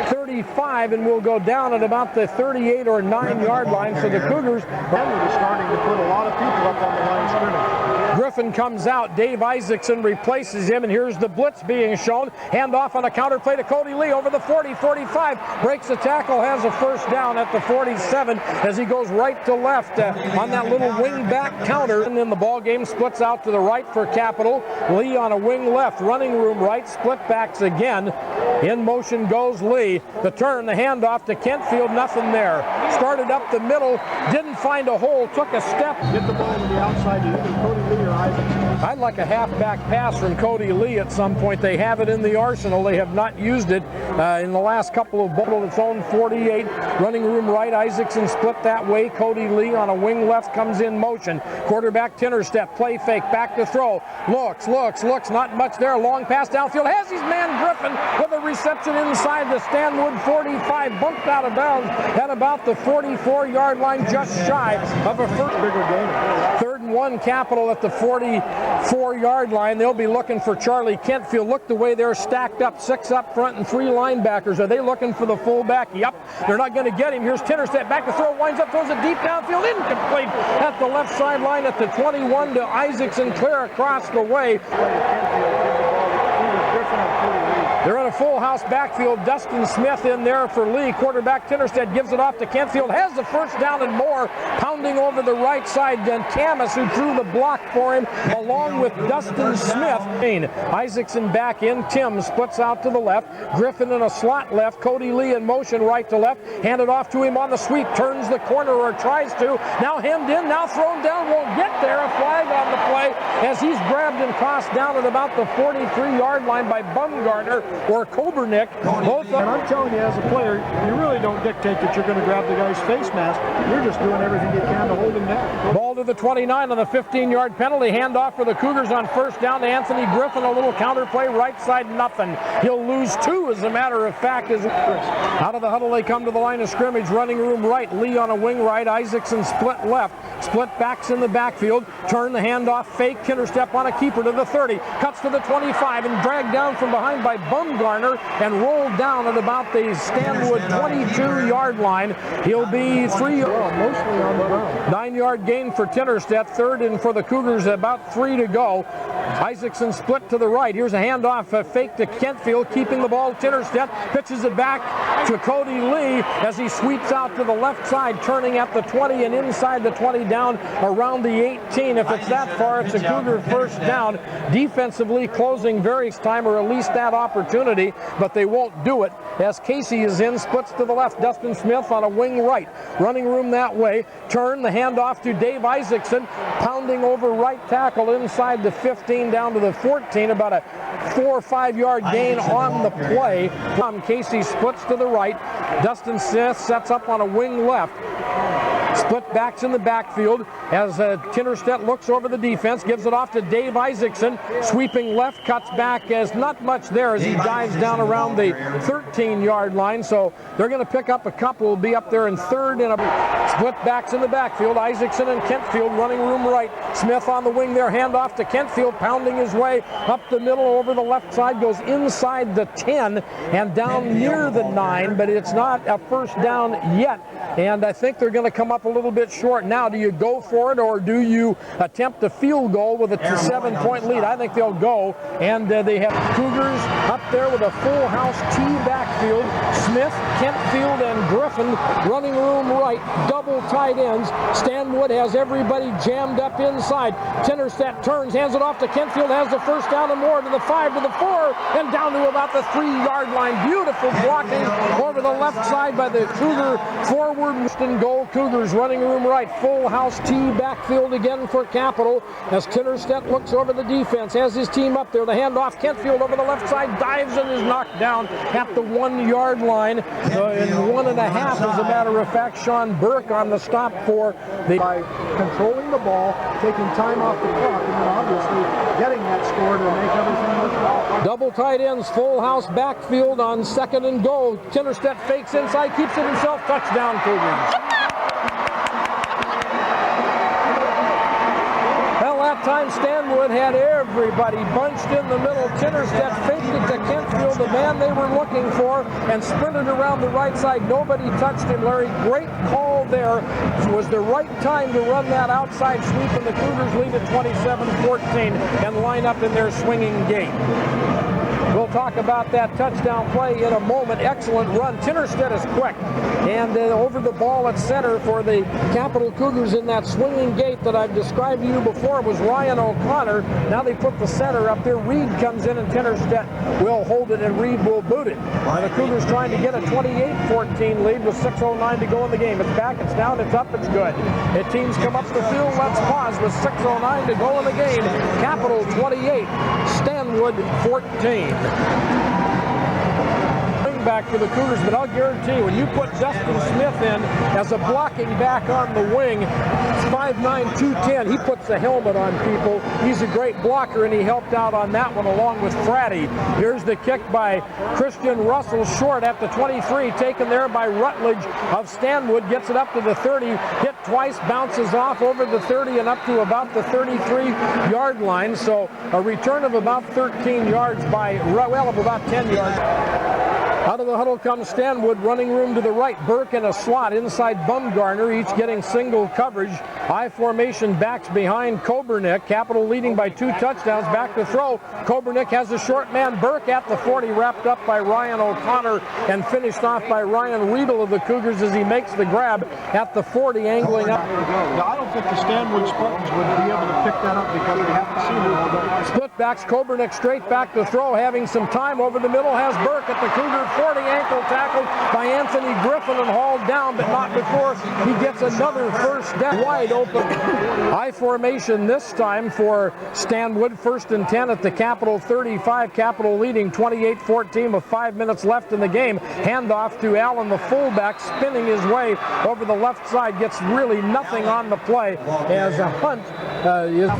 35 and will go down at about the 38 or 9-yard line. So the Cougars are starting to put a lot of people up on the line of scrimmage. Griffin comes out, Dave Isaacson replaces him, and here's the blitz being shown. Hand off on a counter play to Cody Lee over the 40, 45, breaks the tackle, has a first down at the 47 as he goes right to left on that little wing back counter. And then the ball game splits out to the right for Capital. Lee on a wing left, running room right, split backs again. In motion goes Lee. The turn, the handoff to Kentfield, nothing there. Started up the middle, didn't find a hole, took a step. Get the ball to the outside to either Cody Lee or Isaacson. I'd like a halfback pass from Cody Lee at some point. They have it in the arsenal. They have not used it in the last couple of bowls. Its own 48. Running room right, Isaacson split that way. Cody Lee on a wing left comes in motion. Quarterback Tinner step, play fake, back to throw. Looks, not much there. Long pass downfield. Has his man Griffin with a reception inside the Stanwood 45. Bumped out of bounds at about the 44-yard line, just shy of a first. Bigger game. 3rd and 1 Capital at the 44-yard line. They'll be looking for Charlie Kentfield. Look the way they're stacked up, 6 up front and 3 linebackers. Are they looking for the fullback? Yep. They're not going to get him. Here's Tinnerstedt back to throw, winds up, throws it deep downfield, incomplete at the left sideline at the 21 to Isaacson, clear across the way. They're in a full house backfield. Dustin Smith in there for Lee. Quarterback Tinnerstedt gives it off to Kentfield. Has the first down and more. Pounding over the right side. Then Camus, who threw the block for him, along with Dustin Smith. Isaacson back in. Tim splits out to the left. Griffin in a slot left. Cody Lee in motion right to left. Handed off to him on the sweep. Turns the corner or tries to. Now hemmed in. Now thrown down. Won't get there. A flag on the play as he's grabbed and tossed down at about the 43-yard line by Bumgarner or Kobernick. Both and I'm telling you, as a player, you really don't dictate that you're going to grab the guy's face mask. You're just doing everything you can to hold him down. Ball to the 29 on the 15-yard penalty. Handoff for the Cougars on first down to Anthony Griffin. A little counter play, right side, nothing. He'll lose 2, as a matter of fact. Out of the huddle, they come to the line of scrimmage. Running room right, Lee on a wing right, Isaacson split left. Split backs in the backfield. Turn the handoff, fake, Tinnerstep on a keeper to the 30. Cuts to the 25 and dragged down from behind by Bumgarner and rolled down at about the Stanwood 22-yard line. He'll be mostly on the ground. 9-yard gain for Tinnerstedt. 3rd and for the Cougars, about 3 to go. Isaacson split to the right. Here's a handoff, a fake to Kentfield, keeping the ball. Tinnerstedt pitches it back to Cody Lee as he sweeps out to the left side, turning at the 20 and inside the 20 down around the 18. If it's that far, it's a Cougar first down. Defensively closing various time, or at least that opportunity, but they won't do it as Casey is in, splits to the left. Dustin Smith on a wing right. Running room that way. Turn the handoff to Dave Isaacson, pounding over right tackle inside the 15 down to the 14, about a 4 or 5 yard gain on the play. Casey splits to the right. Dustin Smith sets up on a wing left. Split backs in the backfield as Tinnerstedt looks over the defense, gives it off to Dave Isaacson, sweeping left, cuts back as not much there as he dives down around the 13-yard line. So they're going to pick up a couple, will be up there in 3rd and Split backs in the backfield. Isaacson and Kentfield running room right. Smith on the wing there. Handoff to Kentfield, pounding his way up the middle over the left side. Goes inside the 10 and down near the 9, but it's not a first down yet. And I think they're going to come up a little bit short now. Do you go for it, or do you attempt a field goal with a 7-point lead? I think they'll go. And they have Cougars up there with a full house T backfield. Smith, Kentfield, and Griffin running room right. Double tight ends. Stanwood has everybody jammed up inside. Tinnerstedt turns, hands it off to Kentfield, has the first down and more to the 5, to the 4, and down to about the 3-yard line. Beautiful blocking over the left side by the Cougar forward and goal. Cougars running room right. Full house T backfield again for Capital as Tinnerstedt looks over the defense, has his team up there. The handoff, Kentfield over the left side, dives and is knocked down at the 1-yard line. In 1.5, as a matter of fact. Sean Burke on the stop for the... By controlling the ball, taking time off the clock, and then obviously getting that score to make everything worthwhile. Double tight ends, full house backfield on 2nd and goal. Tinnerstedt fakes inside, keeps it himself. Touchdown, Cougars. Well, that time Stanwood had everybody bunched in the middle. Tinnerstedt faked it to Kentfield, the man they were looking for, and sprinted around the right side. Nobody touched him, Larry. Great call there. It was the right time to run that outside sweep, and the Cougars lead at 27-14 and line up in their swinging gate. We'll talk about that touchdown play in a moment. Excellent run. Tinnerstedt is quick. And over the ball at center for the Capital Cougars in that swinging gate that I've described to you before was Ryan O'Connor. Now they put the center up there. Reed comes in and Tinnerstedt will hold it and Reed will boot it. The Cougars trying to get a 28-14 lead with 6:09 to go in the game. It's back, it's down, it's up, it's good. The teams come up the field. Let's pause with 6:09 to go in the game. Capital 28, Stanwood 14. Back for the Cougars, but I'll guarantee you, when you put Dustin Smith in as a blocking back on the wing, 5'9", 210, he puts the helmet on people. He's a great blocker, and he helped out on that one along with Fratty. Here's the kick by Christian Russell, short at the 23, taken there by Rutledge of Stanwood, gets it up to the 30, hit twice, bounces off over the 30 and up to about the 33-yard line. So a return of about 13 yards by, well, of about 10 yards. Out of the huddle comes Stanwood, running room to the right. Burke in a slot inside Bumgarner, each getting single coverage. I formation backs behind Kobernick. Capital leading by 2 touchdowns. Back to throw. Kobernick has a short man. Burke at the 40, wrapped up by Ryan O'Connor and finished off by Ryan Riedel of the Cougars as he makes the grab at the 40, angling up. Now, I don't think the Stanwood Spartans would be able to pick that up because they haven't seen it all day. Split backs, Kobernick straight back to throw, having some time over the middle, has Burke at the Cougar 40, ankle tackled by Anthony Griffin and hauled down, but not before he gets another first down. Wide open. I formation this time for Stanwood, 1st and 10 at the Capital 35. Capital leading 28-14 with 5 minutes left in the game. Handoff to Allen, the fullback, spinning his way over the left side. Gets really nothing on the play as a Hunt is...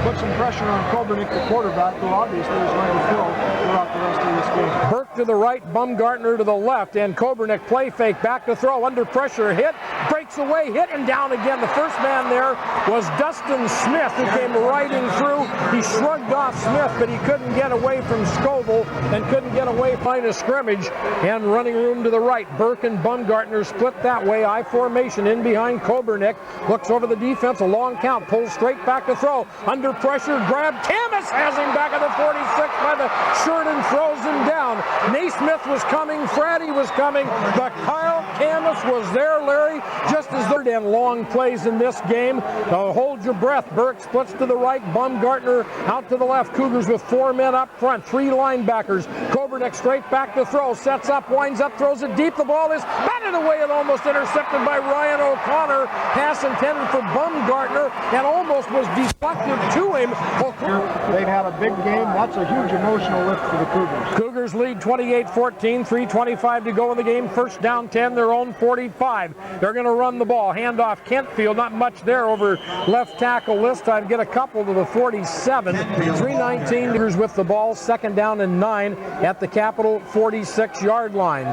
Put some pressure on Kobernick, the quarterback, who obviously is going to throw throughout the rest of this game. Burke to the right, Bumgarner to the left, and Kobernick play fake, back to throw, under pressure, hit, breaks away, hit, and down again. The first man there was Dustin Smith, who came riding through. He shrugged off Smith, but he couldn't get away from Scoville and couldn't get away from a scrimmage. And running room to the right, Burke and Bumgarner split that way. I formation in behind Kobernick, looks over the defense, a long count, pulls straight back to throw, under pressure, grab, Camus has him back at the 46 by the shirt and throws him down. Naismith was coming, Fratty was coming, but Kyle Camus was there, Larry, just as they're in long plays in this game. Hold your breath. Burke splits to the right, Bumgarner out to the left. Cougars with 4 men up front, 3 linebackers. Kobernick straight back to throw, sets up, winds up, throws it deep. The ball is batted away and almost intercepted by Ryan O'Connor. Pass intended for Bumgarner and almost was deflected to him. They've had a big game. That's a huge emotional lift for the Cougars. Cougars lead 28-14, 3:25 to go in the game. First down 10, their own 45. They're going to run the ball. Handoff Kentfield, not much there over left tackle this time. Get a couple to the 47. 3:19 Cougars with the ball. 2nd down and 9 at the Capital 46-yard line.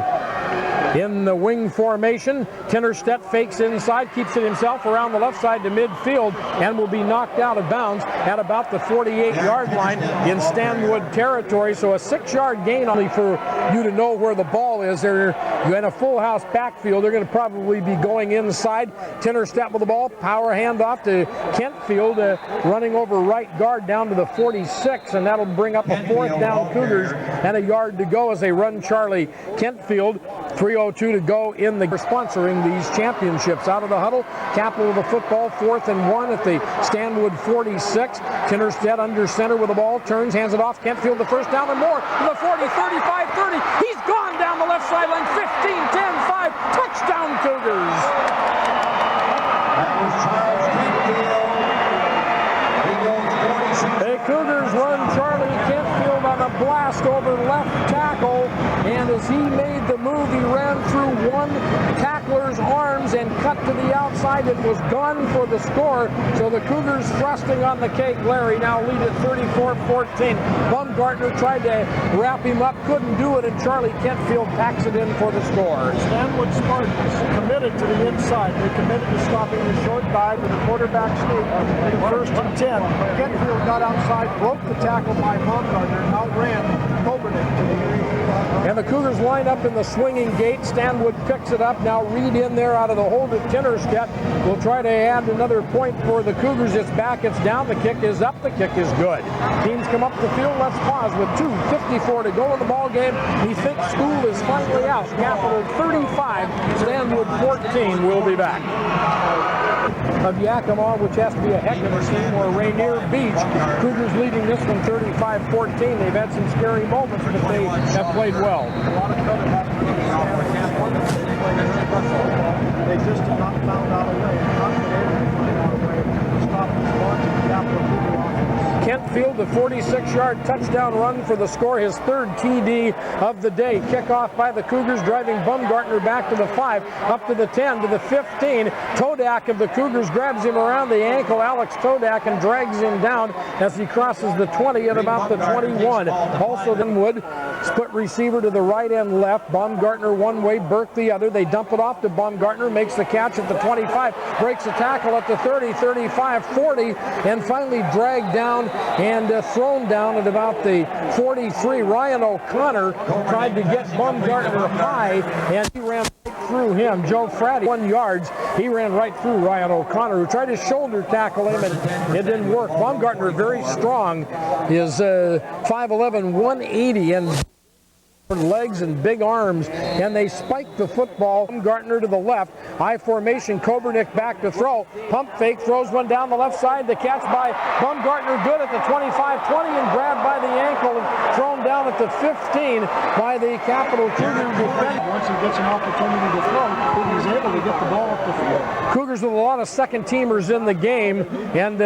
in the wing formation. Tinnerstedt fakes inside, keeps it himself around the left side to midfield, and will be knocked out of bounds at about the 48-yard line in Stanwood territory. So a 6-yard gain only for you to know where the ball is. They're in a full house backfield. They're going to probably be going inside. Tinnerstedt with the ball, power handoff to Kentfield, running over right guard down to the 46, and that'll bring up a 4th down Cougars and a yard to go as they run Charlie Kentfield. 3:02 to go in the sponsoring these championships. Out of the huddle, capital of the football, 4th and 1 at the Stanwood 46. Tinnerstedt under center with the ball, turns, hands it off. Kentfield the first down and more to the 40, 35, 30. He's gone down the left sideline. 15, 10, 5. Touchdown Cougars. The Cougars run Charlie Kentfield on a blast over left tackle, and as he made the move, he ran through one tackler's arms and cut to the outside and was gone for the score. So the Cougars thrusting on the cake. Larry now lead at 34-14. Baumgartner tried to wrap him up, couldn't do it, and Charlie Kentfield packs it in for the score. Stanwood Spartans committed to the inside. They committed to stopping the short dive with the quarterback sneak. 1st and 10. Kentfield got outside, broke the tackle by Baumgartner, and outran Coburnick to the and the Cougars line up in the swinging gate. Stanwood picks it up. Now Reed in there out of the hold of Tinnerstedt. Will try to add another point for the Cougars. It's back, it's down, the kick is up, the kick is good. Teams come up the field. Let's pause with 2:54 to go in the ball game. We think school is finally out. Capital 35, Stanwood 14. We'll be back. Of Yakima, which has to be a heck of a team, or Rainier Beach. Cougars leading this one 35-14. They've had some scary moments, but they have played well. They just have not found out a way. Not been able to find out a way to stop the Spartans and Capital Cougar offense. Kentfield, the 46-yard touchdown run for the score, his 3rd TD of the day. Kickoff by the Cougars, driving Baumgartner back to the 5, up to the 10, to the 15. Todak of the Cougars grabs him around the ankle, Alex Todak, and drags him down as he crosses the 20 at about the 21. Also Stanwood, split receiver to the right and left. Baumgartner one way, Burke the other. They dump it off to Baumgartner, makes the catch at the 25, breaks a tackle at the 30, 35, 40, and finally dragged down and thrown down at about the 43. Ryan O'Connor tried to get Baumgartner high, and he ran right through him. Joe Fratty, 1 yard. He ran right through Ryan O'Connor, who tried to shoulder tackle him, and it didn't work. Baumgartner very strong, is 5'11", 180, and legs and big arms, and they spike the football. Baumgartner to the left, I formation, Kobernick back to throw, pump fake, throws one down the left side, the catch by Baumgartner good at the 25-20 and grabbed by the ankle and thrown down at the 15 by the Capital Cougar defender. Once he gets an opportunity to throw, he's able to get the ball up the field. Cougars with a lot of second-teamers in the game, and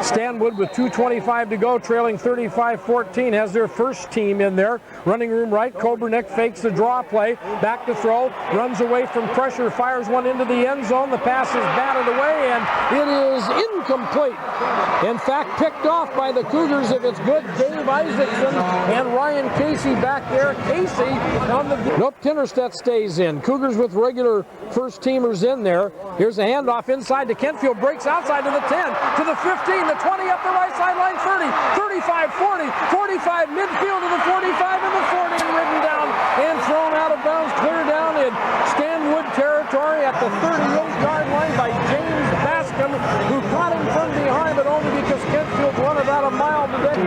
Stanwood with 2:25 to go, trailing 35-14, has their first team in there. Running room right, Kobernick fakes the draw play, back to throw, runs away from pressure, fires one into the end zone. The pass is batted away, and it is incomplete. In fact, picked off by the Cougars, if it's good. Dave Isaacson and Ryan Casey back there. Casey on the... Nope, Tinnerstedt stays in. Cougars with regular first-teamers in there. Here's a handoff inside to Kentfield, breaks outside to the 10, to the 15, the 20 up the right sideline, 30, 35, 40, 45, midfield to the 45 and the 40, and ridden down and thrown out of bounds, clear down in Stanwood territory at the 38-yard line by James Bascom, who caught him from behind, but only because Kentfield run about a mile today.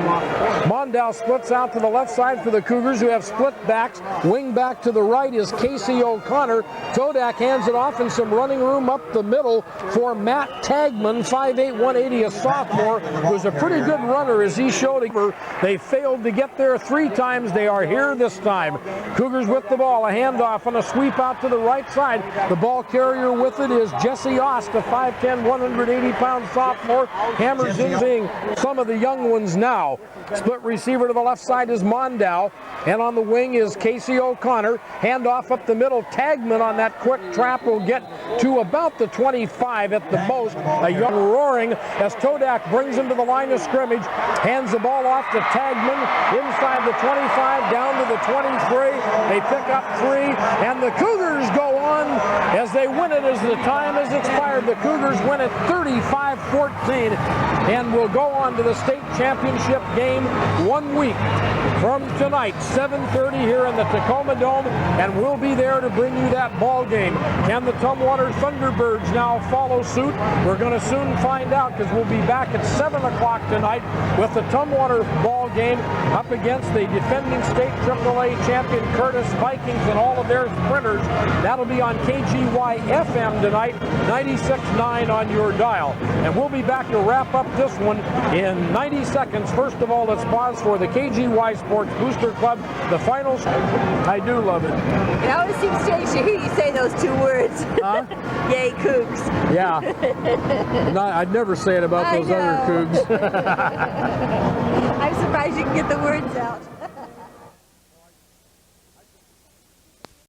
Mondow splits out to the left side for the Cougars, who have split backs. Wing back to the right is Casey O'Connor. Todak hands it off, and some running room up the middle for Matt Tagman, 5'8", 180, a sophomore, who's a pretty good runner as he showed. They failed to get there 3 times. They are here this time. Cougars with the ball, a handoff on a sweep out to the right side. The ball carrier with it is Jesse Ost, a 5'10", 180-pound sophomore. Hammers in, seeing some of the young ones now. Split receiver to the left side is Mondow, and on the wing is Casey O'Connor. Handoff up the middle. Tagman on that quick trap will get to about the 25 at the most. A young roaring as Todak brings him to the line of scrimmage. Hands the ball off to Tagman inside the 25, down to the 23. They pick up 3, and the Cougars go on as they win it as the time has expired. The Cougars win it 35-14 and will go on to the state championship game 1 week from tonight, 7:30 here in the Tacoma Dome, and we'll be there to bring you that ball game. Can the Tumwater Thunderbirds now follow suit? We're going to soon find out, because we'll be back at 7 o'clock tonight with the Tumwater ball game up against the defending state AAA champion Curtis Vikings and all of their sprinters. That'll be on KGY FM tonight, 96.9 on your dial. And we'll be back to wrap up this one in 90 seconds. First of all, let's pause for the KGY Sports Booster Club, the finals. I do love it. It always seems strange to hear you say those 2 words. Huh? Yay, Cougs. Yeah. I'd never say it about those other Cougs. I'm surprised you can get the words out.